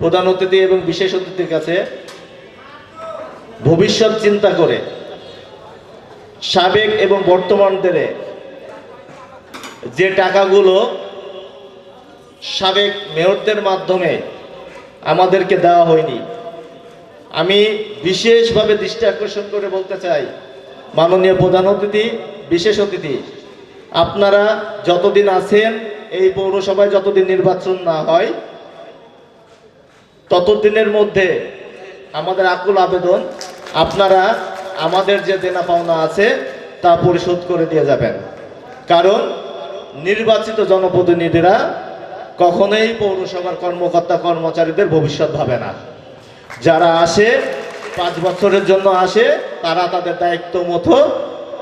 প্রধান অতিথি এবং বিশেষ অতিথির কাছে ভবিষ্যৎ চিন্তা করে সাবেক এবং বর্তমানদের যে টাকাগুলো সাবেক মেয়রদের মাধ্যমে আমাদেরকে দেওয়া হয়নি, আমি বিশেষভাবে দৃষ্টি আকর্ষণ করে বলতে চাই, মাননীয় প্রধান অতিথি, বিশেষ অতিথি, আপনারা যতদিন আছেন এই পৌরসভায়, যতদিন নির্বাচন না হয় ততদিনের মধ্যে আমাদের আকুল আবেদন, আপনারা আমাদের যে দেনা পাওনা আছে তা পরিশোধ করে দিয়ে যাবেন। কারণ নির্বাচিত জনপ্রতিনিধিরা কখনোই পৌরসভার কর্মকর্তা কর্মচারীদের ভবিষ্যৎ ভাবে না। যারা আসে 5 বছরের জন্য আসে, তারা তাদের দায়িত্ব মতো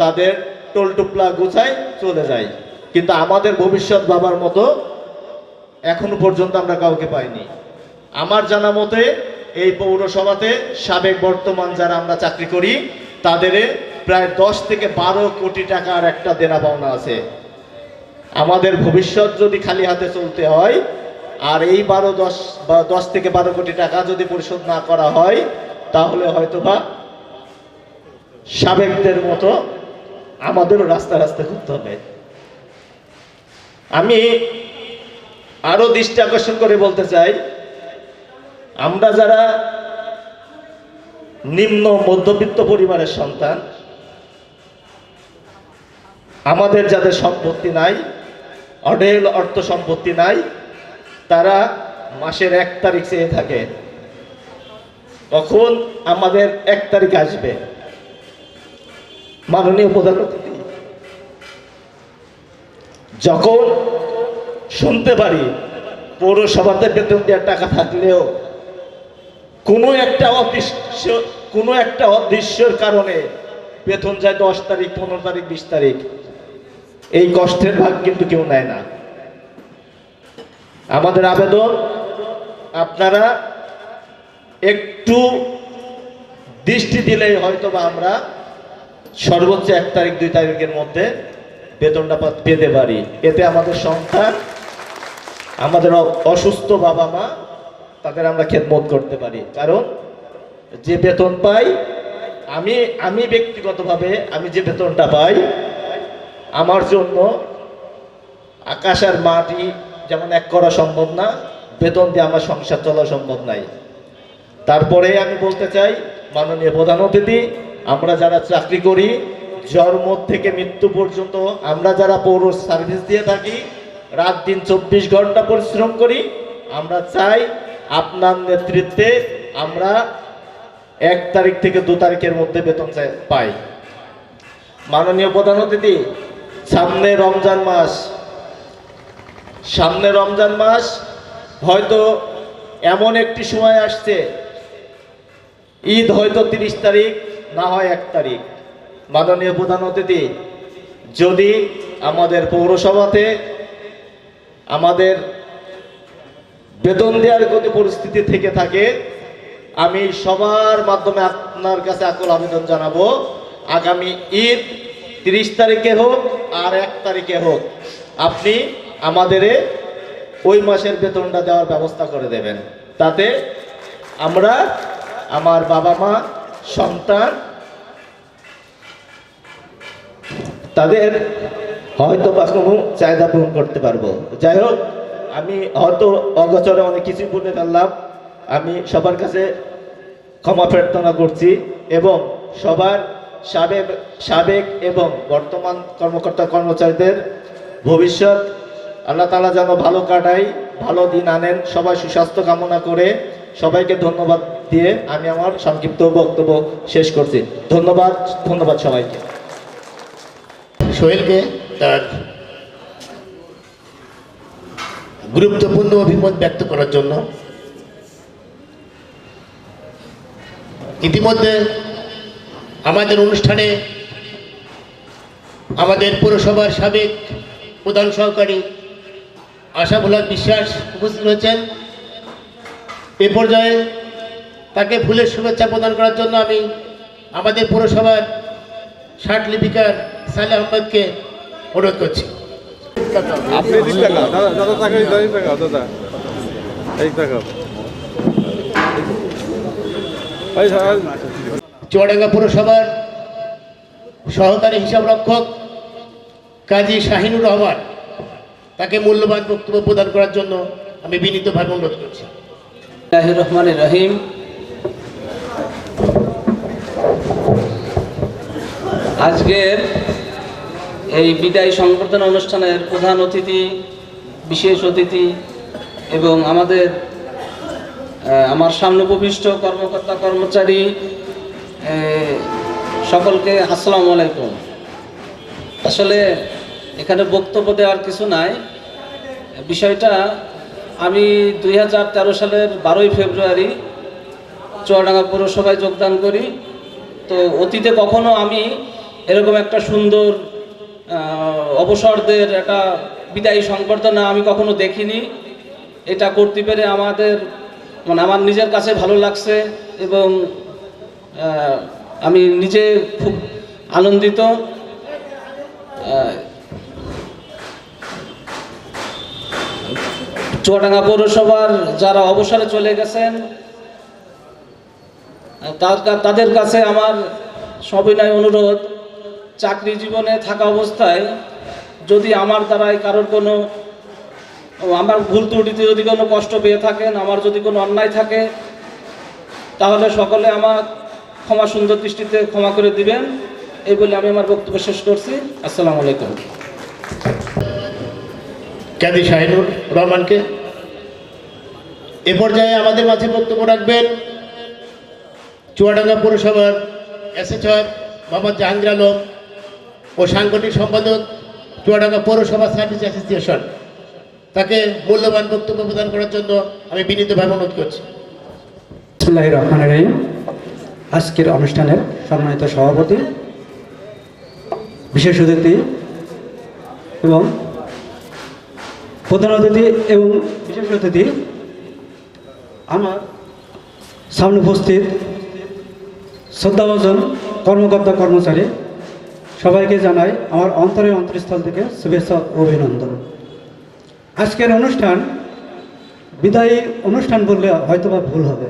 তাদের টোলটুপলা গুছায় চলে যায়, কিন্তু আমাদের ভবিষ্যৎ ভাবার মতো এখনো পর্যন্ত আমরা কাউকে পাইনি। আমার জানা মতে এই পৌরসভাতে সাবেক বর্তমান যারা আমরা চাকরি করি তাদের প্রায় 10 থেকে 12 কোটি টাকার একটা দেনা পাওনা আছে। আমাদের ভবিষ্যৎ যদি খালি হাতে চলতে হয় আর এই 10 থেকে 12 কোটি টাকা যদি পরিশোধ না করা হয়, তাহলে হয়তোবা সাবেকদের মতো আমাদেরও রাস্তা রাস্তা ঘুরতে হবে। আমি আরো দৃষ্টি আকর্ষণ করে বলতে চাই, আমরা যারা নিম্ন মধ্যবিত্ত পরিবারের সন্তান, আমাদের যাদের সম্পত্তি নাই, অঢেল অর্থ সম্পত্তি নাই, তারা মাসের 1 তারিখ চেয়ে থাকে কখন আমাদের 1 তারিখ আসবে। মাননীয় প্রধান অতিথি, যখন শুনতে পারি পৌরসভাতে বেতন দেওয়ার টাকা থাকলেও কোনো একটা অদৃশ্যের কারণে বেতন যায় 10 তারিখ, 15 তারিখ, 20 তারিখ, এই কষ্টের ভাগ কিন্তু কেউ নেয় না। আমাদের আবেদন, আপনারা একটু দৃষ্টি দিলেই হয়তোবা আমরা সর্বোচ্চ 1 তারিখ 2 তারিখের মধ্যে বেতনটা পেতে পারি। এতে আমাদের সন্তান, আমাদের অসুস্থ বাবা মা, তাদের আমরা খেদমত করতে পারি। কারণ যে বেতন পাই, আমি ব্যক্তিগতভাবে আমি যে বেতনটা পাই, আমার জন্য আকাশ আর মাটি যেমন এক করা সম্ভব না, বেতন দিয়ে আমার সংসার চলা সম্ভব নাই। তারপরে আমি বলতে চাই, মাননীয় প্রধান অতিথি, আমরা যারা চাকরি করি, জন্ম থেকে মৃত্যু পর্যন্ত আমরা যারা পৌর সার্ভিস দিয়ে থাকি, রাত দিন 24 ঘন্টা পরিশ্রম করি, আমরা চাই আপনার নেতৃত্বে আমরা 1 তারিখ থেকে 2 তারিখের মধ্যে বেতন পাই। মাননীয় প্রধান অতিথি, সামনে রমজান মাস হয়তো এমন একটি সময় আসছে, ঈদ হয়তো 30 তারিখ, না হয় 1 তারিখ। মাননীয় প্রধান অতিথি, যদি আমাদের পৌরসভাতে আমাদের বেতন দেওয়ার কোনো পরিস্থিতি থেকে থাকে, আমি সবার মাধ্যমে আপনার কাছে আকুল আবেদন জানাবো, আগামী ঈদ 30 তারিখে হোক আর 1 তারিখে হোক, আপনি আমাদের ওই মাসের বেতনটা দেওয়ার ব্যবস্থা করে দেবেন। তাতে আমরা, আমার বাবা মা, সন্তান, তাদের হয়তো বা কোনো চাহিদা পূরণ করতে পারবো। যাই হোক, আমি হয়তো অগোচরে অনেক কিছু বলে ফেললাম, আমি সবার কাছে ক্ষমা প্রার্থনা করছি এবং সবার সাবেক এবং বর্তমান কর্মকর্তা কর্মচারীদের ভবিষ্যৎ আল্লাহ তাআলা যেন ভালো কাটায়, ভালো দিন আনেন, সবাই সুস্বাস্থ্য কামনা করে সবাইকে ধন্যবাদ দিয়ে আমি আমার সংক্ষিপ্ত বক্তব্য শেষ করছি। ধন্যবাদ সবাইকে। সোহেলকে তার গুরুত্বপূর্ণ অভিমত ব্যক্ত করার জন্য। ইতিমধ্যে আমাদের অনুষ্ঠানে আমাদের পৌরসভার সাবেক প্রধান সহকারী আশাফুল হক বিশ্বাস উপস্থিত হয়েছেন। এ পর্যায়ে তাকে ফুলের শুভেচ্ছা প্রদান করার জন্য আমি আমাদের পৌরসভার ষাট লিপিকার সালেহ আহমেদকে অনুরোধ করছি। আপনি দিন টাকা দাদা, দাদা টাকা দিন টাকা, দাদা এই টাকা। চুয়াডাঙ্গা পৌরসভার সহকারী হিসাব রক্ষক কাজী শাহিনুর রহমান, তাকে মূল্যবান বক্তব্য প্রদান করার জন্য আমি বিনীতভাবে অনুরোধ করছি। বিসমিল্লাহির রহমানির রহিম। আজকের এই বিদায় সংবর্ধনা অনুষ্ঠানের প্রধান অতিথি, বিশেষ অতিথি এবং আমার সামনে উপবিষ্ট কর্মকর্তা কর্মচারী সকলকে আসসালামু আলাইকুম। আসলে এখানে বক্তব্য দেওয়ার কিছু নাই। বিষয়টা, আমি 2013 সালের 12ই ফেব্রুয়ারি চুয়াডাঙ্গা পৌরসভায় যোগদান করি। তো অতীতে কখনো আমি এরকম একটা সুন্দর অবসরদের একটা বিদায়ী সংবর্ধনা আমি কখনো দেখিনি। এটা করতে পেরে আমার নিজের কাছে ভালো লাগছে এবং আমি নিজে খুব আনন্দিত। চুয়াডাঙ্গা পৌরসভার যারা অবসরে চলে গেছেন তাদের কাছে আমার সবিনয় অনুরোধ, চাকরি জীবনে থাকা অবস্থায় যদি আমার দ্বারাই কারোর কোনো আমার ভুল ত্রুটিতে যদি কোনো কষ্ট পেয়ে থাকেন, আমার যদি কোনো অন্যায় থাকে, তাহলে সকলে আমার ক্ষমা সুন্দর দৃষ্টিতে ক্ষমা করে দিবেন। এই বলে আমি আমার বক্তব্য শেষ করছি। আসসালামু আলাইকুম। কাজী শাহিনুর রহমানকে এ পর্যায়ে আমাদের মাঝে বক্তব্য রাখবেন চুয়াডাঙ্গা পৌরসভার এসএচআর মোহাম্মদ জাহাঙ্গীর আলম ও সাংগঠনিক সম্পাদক চুয়াডাঙ্গা পৌরসভা সার্ভিস অ্যাসোসিয়েশন। তাকে মূল্যবান বক্তব্য প্রদান করার জন্য আমি বিনীতভাবে অনুরোধ করছি। বিসমিল্লাহির রহমানির রহিম। আজকের অনুষ্ঠানের সম্মানিত সভাপতি, বিশেষ অতিথি এবং প্রধান অতিথি এবং বিশেষ অতিথি, আমার সামনে উপস্থিত শ্রদ্ধাভাজন কর্মকর্তা কর্মচারী, সবাইকে জানাই আমার অন্তরস্থল থেকে শুভেচ্ছা ও অভিনন্দন। আজকের অনুষ্ঠান বিদায়ী অনুষ্ঠান বললে হয়তোবা ভুল হবে,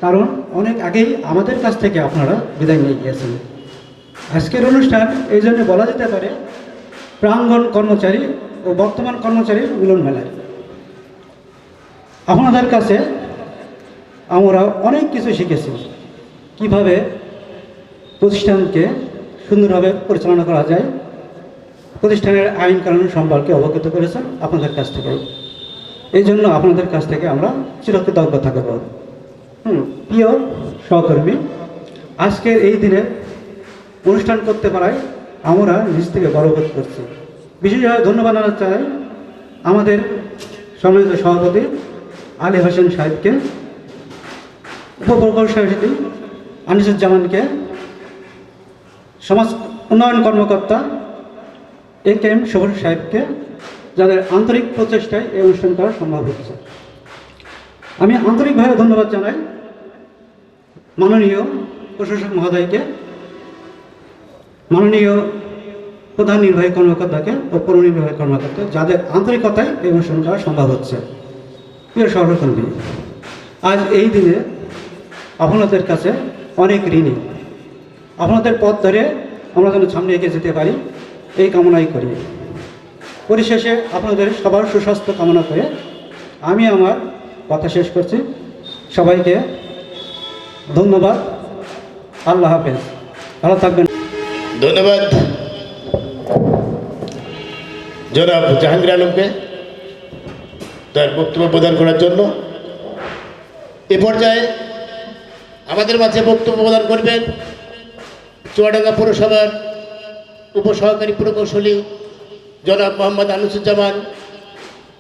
কারণ অনেক আগেই আমাদের কাছ থেকে আপনারা বিদায় নিয়ে গিয়েছেন। আজকের অনুষ্ঠান এই জন্য বলা যেতে পারে প্রাঙ্গণ কর্মচারী ও বর্তমান কর্মচারীর মিলন মেলায়। আপনাদের কাছে আমরা অনেক কিছু শিখেছি, কিভাবে প্রতিষ্ঠানকে সুন্দরভাবে পরিচালনা করা যায়, প্রতিষ্ঠানের আইন কানুন সম্পর্কে অবগত করেছেন আপনাদের কাছ থেকে। এই জন্য আপনাদের কাছ থেকে আমরা চিরকৃতজ্ঞ থাকব। প্রিয় সহকর্মী, আজকের এই দিনে অনুষ্ঠান করতে পারায় আমরা নিজ থেকে গর্ববোধ করছি। বিশেষভাবে ধন্যবাদ জানাতে চাই আমাদের সম্মানিত সভাপতি আলী হোসেন সাহেবকে, উপপ্রকৌশলী আনিসুজ্জামানকে, সমাজ উন্নয়ন কর্মকর্তা AKM সবুজ সাহেবকে, যাদের আন্তরিক প্রচেষ্টায় এই অনুষ্ঠান করা সম্ভব হচ্ছে। আমি আন্তরিকভাবে ধন্যবাদ জানাই মাননীয় প্রশাসক মহোদয়কে, মাননীয় প্রধান নির্বাহী কর্মকর্তাকে ও পৌর নির্বাহী কর্মকর্তা, যাদের আন্তরিকতায় এই অনুষ্ঠান করা সম্ভব হচ্ছে। প্রিয় সহকর্মী, আজ এই দিনে আপনাদের কাছে অনেক ঋণী। আপনাদের পথ ধরে আমরা যেন সামনে এগিয়ে যেতে পারি এই কামনাই করি। পরিশেষে আপনাদের সবার সুস্বাস্থ্য কামনা করে আমি আমার কথা শেষ করছি। সবাইকে ধন্যবাদ। আল্লাহ হাফেজ, ভালো থাকবেন। ধন্যবাদ জনাব জাহাঙ্গীর আলমকে তার বক্তব্য প্রদান করার জন্য। এ পর্যায়ে আমাদের মাঝে বক্তব্য প্রদান করবেন চুয়াডাঙ্গা পৌরসভার উপসহকারী প্রকৌশলী জনাব মোহাম্মদ আনিসুজ্জামান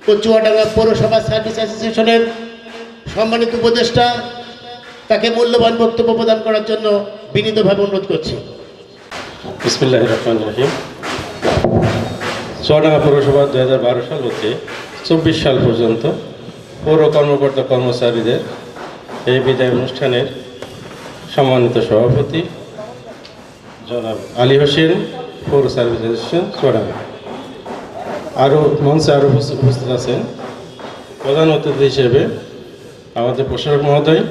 ও চুয়াডাঙ্গা পৌরসভা সার্ভিস অ্যাসোসিয়েশনের সম্মানিত উপদেষ্টা। তাকে মূল্যবান বক্তব্য প্রদান করার জন্য বিনীতভাবে অনুরোধ করছি। বিসমিল্লাহির রহমানির রহিম। চুয়াডাঙ্গা পৌরসভা 2012 সাল হতে 24 সাল পর্যন্ত পৌর কর্মকর্তা কর্মচারীদের এই বিদায় অনুষ্ঠানের সম্মানিত সভাপতি জনাব আলী হোসেন, পৌর সার্ভিস অ্যাসোসিয়েশন চুয়াডাঙ্গা। মঞ্চে আরও উপস্থিত আছেন প্রধান অতিথি হিসেবে আমাদের প্রশাসক মহোদয়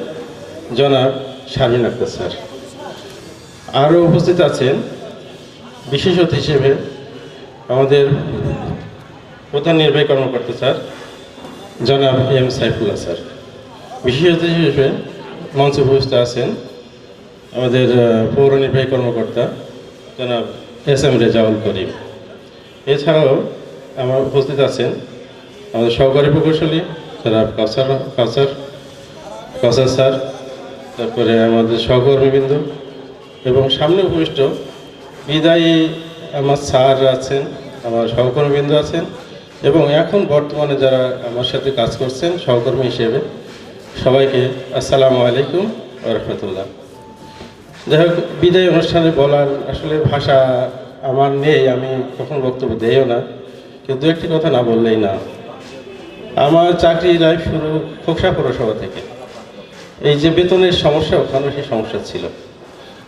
জনাব শারমিন আক্তার স্যার। আরও উপস্থিত আছেন বিশেষ অতিথি হিসেবে আমাদের প্রধান নির্বাহী কর্মকর্তা স্যার জনাব M সাইফুল্লাহ স্যার। বিশেষ অতিথি হিসেবে মঞ্চে উপস্থিত আছেন আমাদের পৌর নির্বাহী কর্মকর্তা জনাব SM রেজাউল করিম। এছাড়াও আমার উপস্থিত আছেন আমাদের সহকারী প্রকৌশলী জনাব কাউসার স্যার, তারপরে আমাদের সহকর্মীবৃন্দ এবং সামনে উপবিষ্ট বিদায়ী আমার স্যার আছেন, আমার সহকর্মীবৃন্দ আছেন এবং এখন বর্তমানে যারা আমার সাথে কাজ করছেন সহকর্মী হিসেবে, সবাইকে আসসালামু আলাইকুম ওয়া রাহমাতুল্লাহ। যাই হোক, বিদায়ী অনুষ্ঠানে বলার আসলে ভাষা আমার নেই, আমি কখনো বক্তব্য দেইও না, কিন্তু একটি কথা না বললেই না। আমার চাকরি লাইফ শুরু খোকসা পৌরসভা থেকে। এই যে বেতনের সমস্যা, ওখানে সেই সমস্যা ছিল।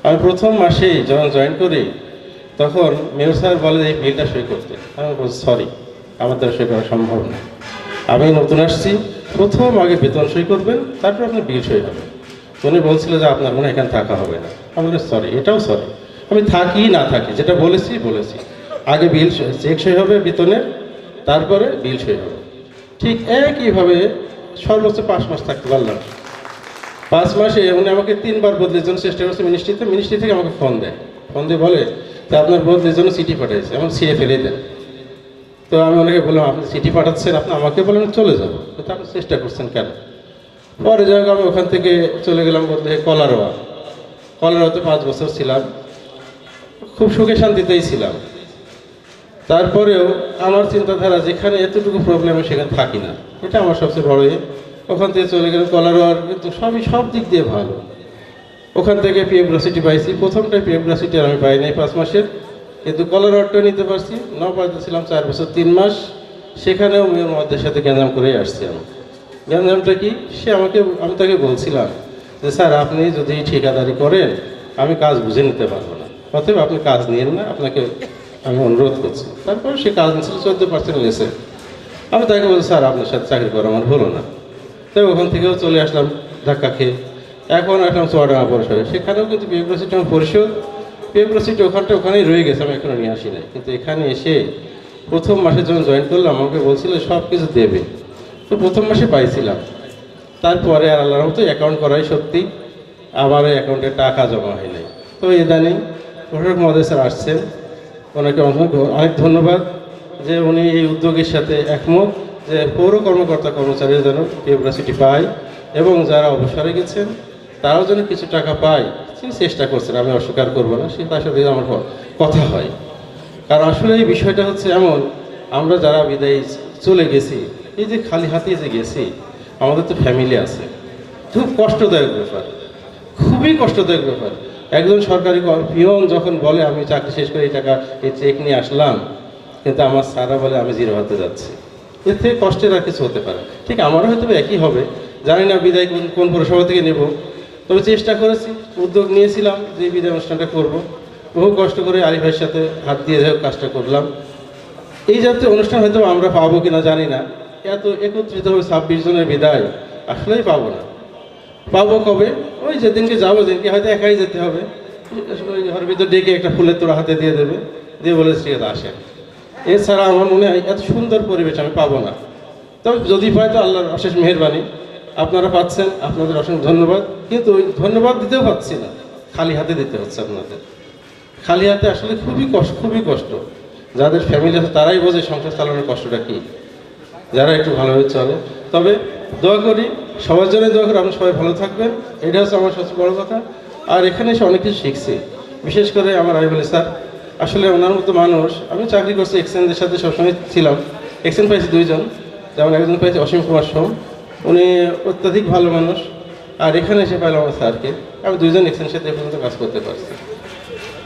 আমি প্রথম মাসেই যখন জয়েন করি তখন মেয়র স্যার বলে এই বিলটা সই করতে। আমি বলছি সরি, আমার দ্বারা সই করা সম্ভব না, আমি নতুন আসছি, প্রথম আগে বেতন সই করবেন, তারপর আপনার বিল সই হবে। উনি বলছিল যে আপনার মনে এখানে থাকা হবে না। আমি বলি সরি, এটাও সরি, আমি থাকি না থাকি যেটা বলেছি আগে বিল চেক সই হবে বেতনের, তারপরে বিল সই হবে। ঠিক একইভাবে সর্বোচ্চ 5 মাস থাকতে পারলাম। 5 মাসে উনি আমাকে 3 বার বদলির জন্য চেষ্টা করছে মিনিস্ট্রি থেকে আমাকে ফোন দিয়ে বলে যে আপনার বদলির জন্য চিঠি পাঠাইছে, এখন ছিঁড়ে ফেলে দেন। তো আমি ওনাকে বললাম আপনি চিঠি পাঠাচ্ছেন, আপনি আমাকে বলেন চলে যাবো, তো আপনি চেষ্টা করছেন কেন? পরে যাই হোক আমি ওখান থেকে চলে গেলাম বদলে কলারোয়াতে 5 বছর ছিলাম, খুব সুখে শান্তিতেই ছিলাম। তারপরেও আমার চিন্তাধারা যেখানে এতটুকু প্রবলেম সেখানে থাকি না, এটা আমার সবচেয়ে বড়। ওখান থেকে চলে গেলাম কলারোয়ার, কিন্তু সব দিক দিয়ে ভালো। ওখান থেকে পিএফ গ্রাসিটি পাইছি, প্রথমটাই পিএফ গ্রাসিটি আমি পাই নাই 5 মাসের, কিন্তু কলারোয়ারটা নিতে পারছি। নওপাড়াতে ছিলাম 4 বছর 3 মাস, সেখানেও মেয়ের মধ্যে সাথে গ্যাঞ্জাম করেই আসছি আমি। গ্যাঞ্জামটা কি, আমি তাকে বলছিলাম যে স্যার আপনি যদি ঠিকাদারি করেন আমি কাজ বুঝে নিতে পারবো না, অতএব আপনি কাজ নিয়েন না, আপনাকে আমি অনুরোধ করছি। তারপর সে কাজ নিচ্ছিল 14% নিয়েছে। আমি তাকে বলছি স্যার আপনার সাথে চাকরি করা আমার হলো না। তাই ওখান থেকেও চলে আসলাম ধাক্কা খেয়ে, এখন আসলাম চুয়াডাঙ্গা পৌরসভায়, সেখানেও কিন্তু পিএফ গ্রাসিটি আমার পরিশোধ, পিএফ গ্রাসিটি ওখানেই রয়ে গেছে, আমি এখনও নিয়ে আসি নাই। কিন্তু এখানে এসে প্রথম মাসে যখন জয়েন করলাম আমাকে বলছিল সব কিছু দেবে, তো প্রথম মাসে পাইছিলাম। তারপরে আর আল্লাহর মতো অ্যাকাউন্ট করাই সত্যি আমার ওই অ্যাকাউন্টে টাকা জমা হয় নাই। তো ইদানিং প্রশাসক মহোদয় স্যার আসছেন, ওনাকে অনেক ধন্যবাদ যে উনি এই উদ্যোগের সাথে একমত যে পৌর কর্মকর্তা কর্মচারীরা যেন পিএফ গ্রাসিটি পায় এবং যারা অবসরে গেছেন তারাও যেন কিছু টাকা পায়, তিনি চেষ্টা করছেন, আমি অস্বীকার করবো না, সে তার সাথে আমার কথা হয়। কারণ আসলে এই বিষয়টা হচ্ছে এমন, আমরা যারা বিদায় চলে গেছি, এই যে খালি হাতে যে গেছি, আমাদের তো ফ্যামিলি আছে, খুব কষ্টদায়ক ব্যাপার, খুবই কষ্টদায়ক ব্যাপার। একজন সরকারি পিয়ন যখন বলে আমি চাকরি শেষ করে এই টাকা এই চেক নিয়ে আসলাম, কিন্তু আমার স্যাররা বলে আমি 0 হাতে যাচ্ছি, এর থেকে কষ্টের আর কিছু হতে পারে। ঠিক আমারও হয়তো একই হবে, জানি না বিদায় কোন পৌরসভা থেকে নেব, তবে চেষ্টা করেছি, উদ্যোগ নিয়েছিলাম যে বিদায় অনুষ্ঠানটা করব। বহু কষ্ট করে আলী ভাইয়ের সাথে হাত দিয়ে যাই কাজটা করলাম। এই জাতীয় অনুষ্ঠান হয়তো আমরা পাবো কিনা জানি না, এত একত্রিত হবে 26 জনের বিদায় আসলেই পাবো না। পাবো কবে? ওই যেদিনকে যাবো, যেদিনকে হয়তো একাই যেতে হবে, ওই ঘরের ভিতর ডেকে একটা ফুলের তোড়া হাতে দিয়ে দেবে, দিয়ে বলে ঠিক আছে আসেন। এছাড়া আমার মনে হয় এত সুন্দর পরিবেশ আমি পাবো না। তবে যদি পাই তো আল্লাহর অশেষ মেহেরবানি, আপনারা পাচ্ছেন, আপনাদের অসংখ্য ধন্যবাদ। কিন্তু ওই ধন্যবাদ দিতেও পাচ্ছি না, খালি হাতে দিতে হচ্ছে আপনাদের। খালি হাতে আসলে খুবই কষ্ট। যাদের ফ্যামিলি আছে তারাই বোঝে সংসার চালানোর কষ্টটা কী, যারা একটু ভালোভাবে চলে। তবে দোয়া করি, সবার জন্য দোয়া করি, আপনি সবাই ভালো থাকবেন, এটা হচ্ছে আমার সবচেয়ে বড় কথা। আর এখানে এসে অনেক কিছু শিখছি, বিশেষ করে আমার আই বলে স্যার, আসলে ওনার মতো মানুষ, আমি চাকরি করছি এক্সচেঞ্জের সাথে সবসময় ছিলাম, এক্সচেঞ্জ পাইছি 2 জন, যেমন একজন পাইছি অসীম কুমার সোম, উনি অত্যাধিক ভালো মানুষ, আর এখানে এসে পাইলাম আমার স্যারকে, আমি 2 জন এক্সচেঞ্জের সাথে এ পর্যন্ত কাজ করতে পারছি।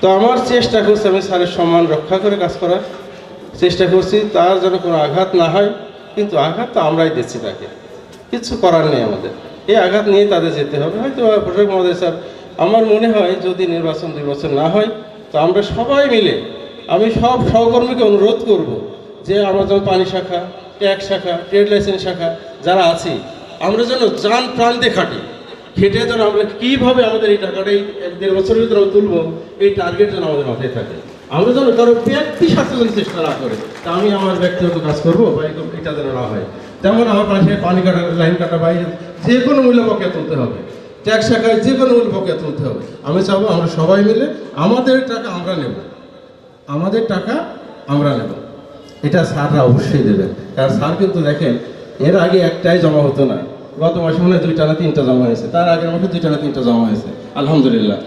তো আমার চেষ্টা করছি আমি স্যারের সম্মান রক্ষা করে কাজ করার চেষ্টা করছি, তার যেন কোনো আঘাত না হয়, কিন্তু আঘাত তো আমরাই দিচ্ছি তাকে, কিছু করার নেই আমাদের, এই আঘাত নিয়ে তাদের যেতে হবে। হয়তো প্রশাসক মহোদয় স্যার, আমার মনে হয় যদি নির্বাচন 2 বছর না হয়, তো আমরা সবাই মিলে, আমি সব সহকর্মীকে অনুরোধ করব যে আমরা যেন পানি শাখা, ট্যাক্স শাখা, ট্রেড লাইসেন্স শাখা যারা আছি, আমরা যেন জান প্রাণ দিয়ে খাটি, খেটে যেন আমরা কীভাবে আমাদের এই টাকাটা এই 1.5 বছরের ভিতরে আমরা তুলবো, এই টার্গেট যেন আমাদের মাথায় থাকে। আমরা যেন কারো ব্যক্তি স্বার্থে যদি চেষ্টা না করে, তা আমি আমার ব্যক্তিগত কাজ করবো বা এটা যেন না হয়। যেমন আমার পাশে পানি কাটা, লাইন কাটা, বা যে কোনো মূল্য বকেয়া তুলতে হবে, ট্যাক্স শাখায় যে কোনো মূল্য বকেয়া তুলতে হবে। আমি চাবো আমরা সবাই মিলে আমাদের টাকা আমরা নেব, আমাদের টাকা আমরা নেব, এটা স্যাররা অবশ্যই দেবেন। কারণ স্যার কিন্তু দেখেন এর আগে একটাই জমা হতো না, গত মাসে মনে হয় 2টা না 3টা জমা হয়েছে, তার আগের মাসে 2টা না 3টা জমা হয়েছে, আলহামদুলিল্লাহ।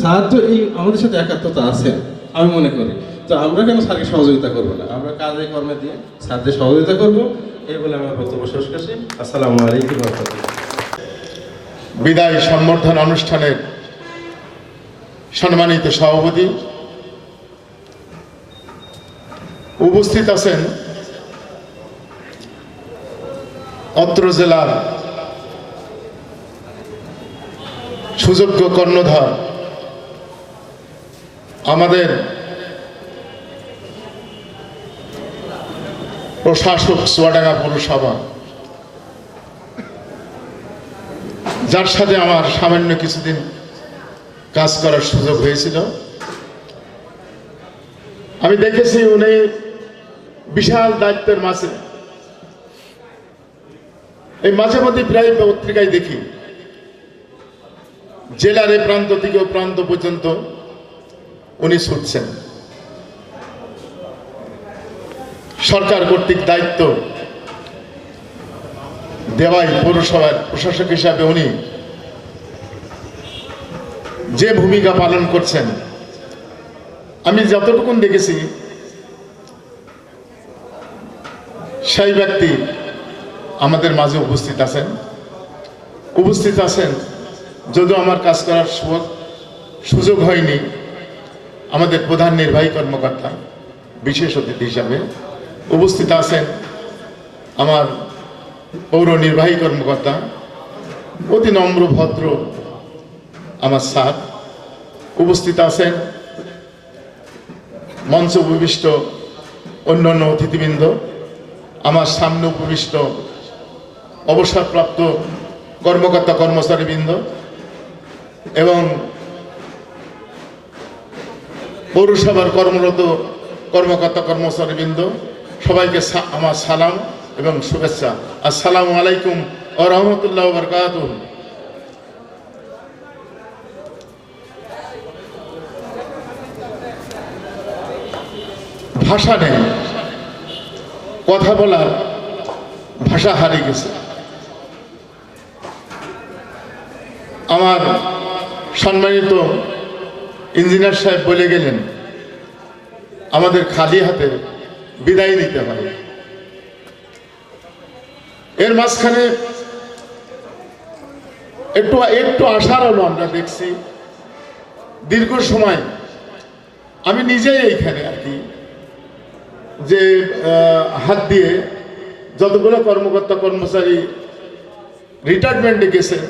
স্যার তো এই আমাদের সাথে একাত্মতা আছেন আমি মনে করি। তো আমরা কেন স্যারকে সহযোগিতা করবো না, আমরা কাজে কর্মে দিয়ে স্যারদের সহযোগিতা করবো, এই বলে আমার বক্তব্য শেষ করছি। আসসালামু আলাইকুম ওয়া রাহমাতুল্লাহ। বিদায় সম্বর্ধনা অনুষ্ঠানের সম্মানিত সভাপতি, উপস্থিত আছেন অত্র জেলার সুযোগ্য কর্ণধার আমাদের প্রশাসক চুয়াডাঙ্গা পৌরসভা, যার সাথে আমার সামান্য কিছুদিন কাজ করার সুযোগ হয়েছিল, আমি দেখেছি উনি বিশাল দায়িত্বের মাঝে, এই মাঝে মধ্যে প্রায় পত্রিকায় দেখি জেলার এই প্রান্ত থেকে ও প্রান্ত পর্যন্ত উনি ছুটছেন। সরকার কর্তৃক দায়িত্ব দেওয়াই পৌরসভার প্রশাসক হিসাবে উনি যে ভূমিকা পালন করছেন, আমি যতটুকুন দেখেছি সেই ব্যক্তি আমাদের মাঝে উপস্থিত আছেন। যদিও আমার কাজ করার সুযোগ হয়নি, আমাদের প্রধান নির্বাহী কর্মকর্তা বিশেষ অতিথি হিসাবে উপস্থিত আছেন। আমার পৌর নির্বাহী কর্মকর্তা অতি নম্র ভদ্র আমার স্যার উপস্থিত আছেন। মঞ্চ উপবিষ্ট অন্যান্য অতিথিবৃন্দ, আমার সামনে উপবিষ্ট অবসরপ্রাপ্ত কর্মকর্তা কর্মচারীবৃন্দ এবং পৌরসভার কর্মরত কর্মকর্তা কর্মচারীবৃন্দ, সবাইকে আমার সালাম এবং শুভেচ্ছা। আসসালামু আলাইকুম ওয়া রাহমাতুল্লাহি ওয়া বারাকাতুহু। ভাষা নেই, কথা বলার ভাষা হারিয়ে গেছে। আমার সম্মানিত ইঞ্জিনিয়ার সাহেব বলে গেলেন আমাদের খালি হাতে বিদায় নিতে হয়। এর মাঝখানে একটু আশার হলো আমরা দেখছি দীর্ঘ সময়। আমি নিজেই এইখানে আর কি যে হাত দিয়ে যতগুলো কর্মকর্তা কর্মচারী রিটায়ারমেন্টে গেছেন,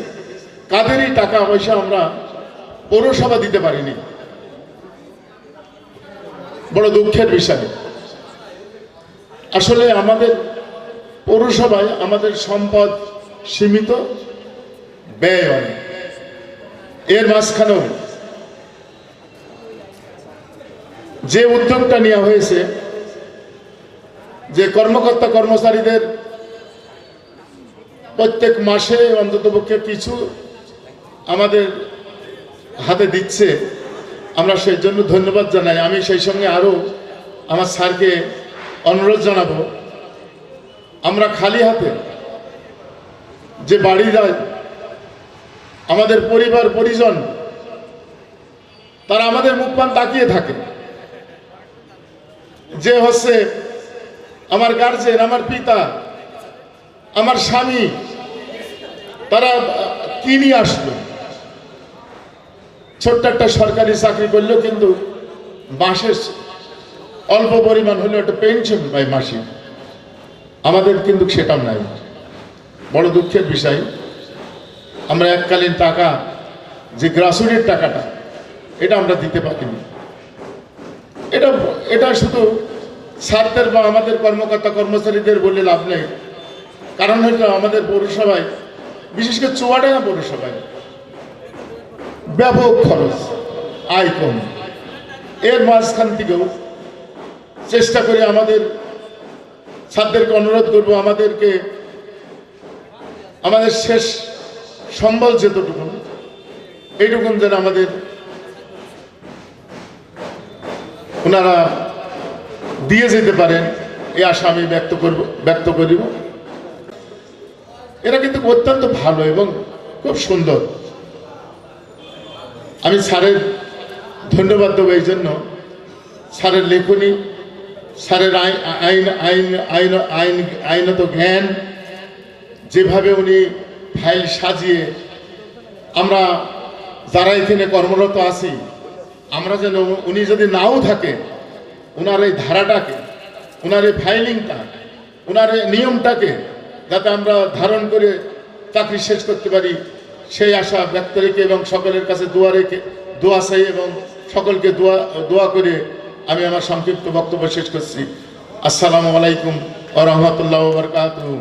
কাদেরই টাকা পয়সা আমরা পৌরসভা দিতে পারিনি। বড় দুঃখের বিষয়। আসলে আমাদের পৌরসভায় আমাদের সম্পদ সীমিত, ব্যয় অনেক। এর মাঝখানেও যে উদ্যোগটা নেওয়া হয়েছে যে কর্মকর্তা কর্মচারীদের প্রত্যেক মাসে অন্ততপক্ষে কিছু আমাদের হাতে দিচ্ছে, আমরা সেই জন্য ধন্যবাদ জানাই। আমি সেই সঙ্গে আরও আমার স্যারকে অনুরোধ জানাবো, আমরা খালি হাতে যে বাড়ি যায়, আমাদের পরিবার পরিজন তারা আমাদের মুখপান তাকিয়ে থাকে, যে হচ্ছে আমার গার্জেন, আমার পিতা, আমার স্বামী, তারা কি নিয়ে আসলো। ছোট্ট একটা সরকারি চাকরি করলেও কিন্তু মাসের অল্প পরিমাণ হলেও একটা পেনশন পাই মাসিক। আমাদের কিন্তু সেটাও নাই। বড় দুঃখের বিষয়, আমরা এককালীন টাকা যে গ্রাসরুটের টাকাটা এটা আমরা দিতে পারিনি। এটা শুধু স্যারদের বা আমাদের কর্মকর্তা কর্মচারীদের বলে লাভ নেই। কারণ হলো আমাদের পৌরসভায়, বিশেষ করে চুয়াডাঙ্গা পৌরসভায় ব্যাপক খরচ, আয় কম। এর মাঝখান থেকেও চেষ্টা করে আমাদের স্যারদেরকে অনুরোধ করবো, আমাদের শেষ সম্বল যেতটুকু এইটুকুন যেন আমাদের ওনারা দিয়ে যেতে পারেন, এই আশা আমি ব্যক্ত করিব। এরা কিন্তু অত্যন্ত ভালো এবং খুব সুন্দর। আমি স্যারের ধন্যবাদ দেবো এই জন্য, স্যারের লেখনী, স্যারের আইনত জ্ঞান, যেভাবে উনি ফাইল সাজিয়ে আমরা যারা এখানে কর্মরত আছি, আমরা যেন উনি যদি নাও থাকে, ওনার এই ধারাটাকে, ওনার এই ফাইলিংটা, ওনার এই নিয়মটাকে যাতে আমরা ধারণ করে চাকরি শেষ করতে পারি, সেই আশা ব্যক্ত রেখে এবং সকলের কাছে দোয়া চাই এবং সকলকে দোয়া করে আমি আমার সংক্ষিপ্ত বক্তব্য শেষ করছি। আসসালামু আলাইকুম ওয়া রাহমাতুল্লাহি ওয়া বারাকাতুহু।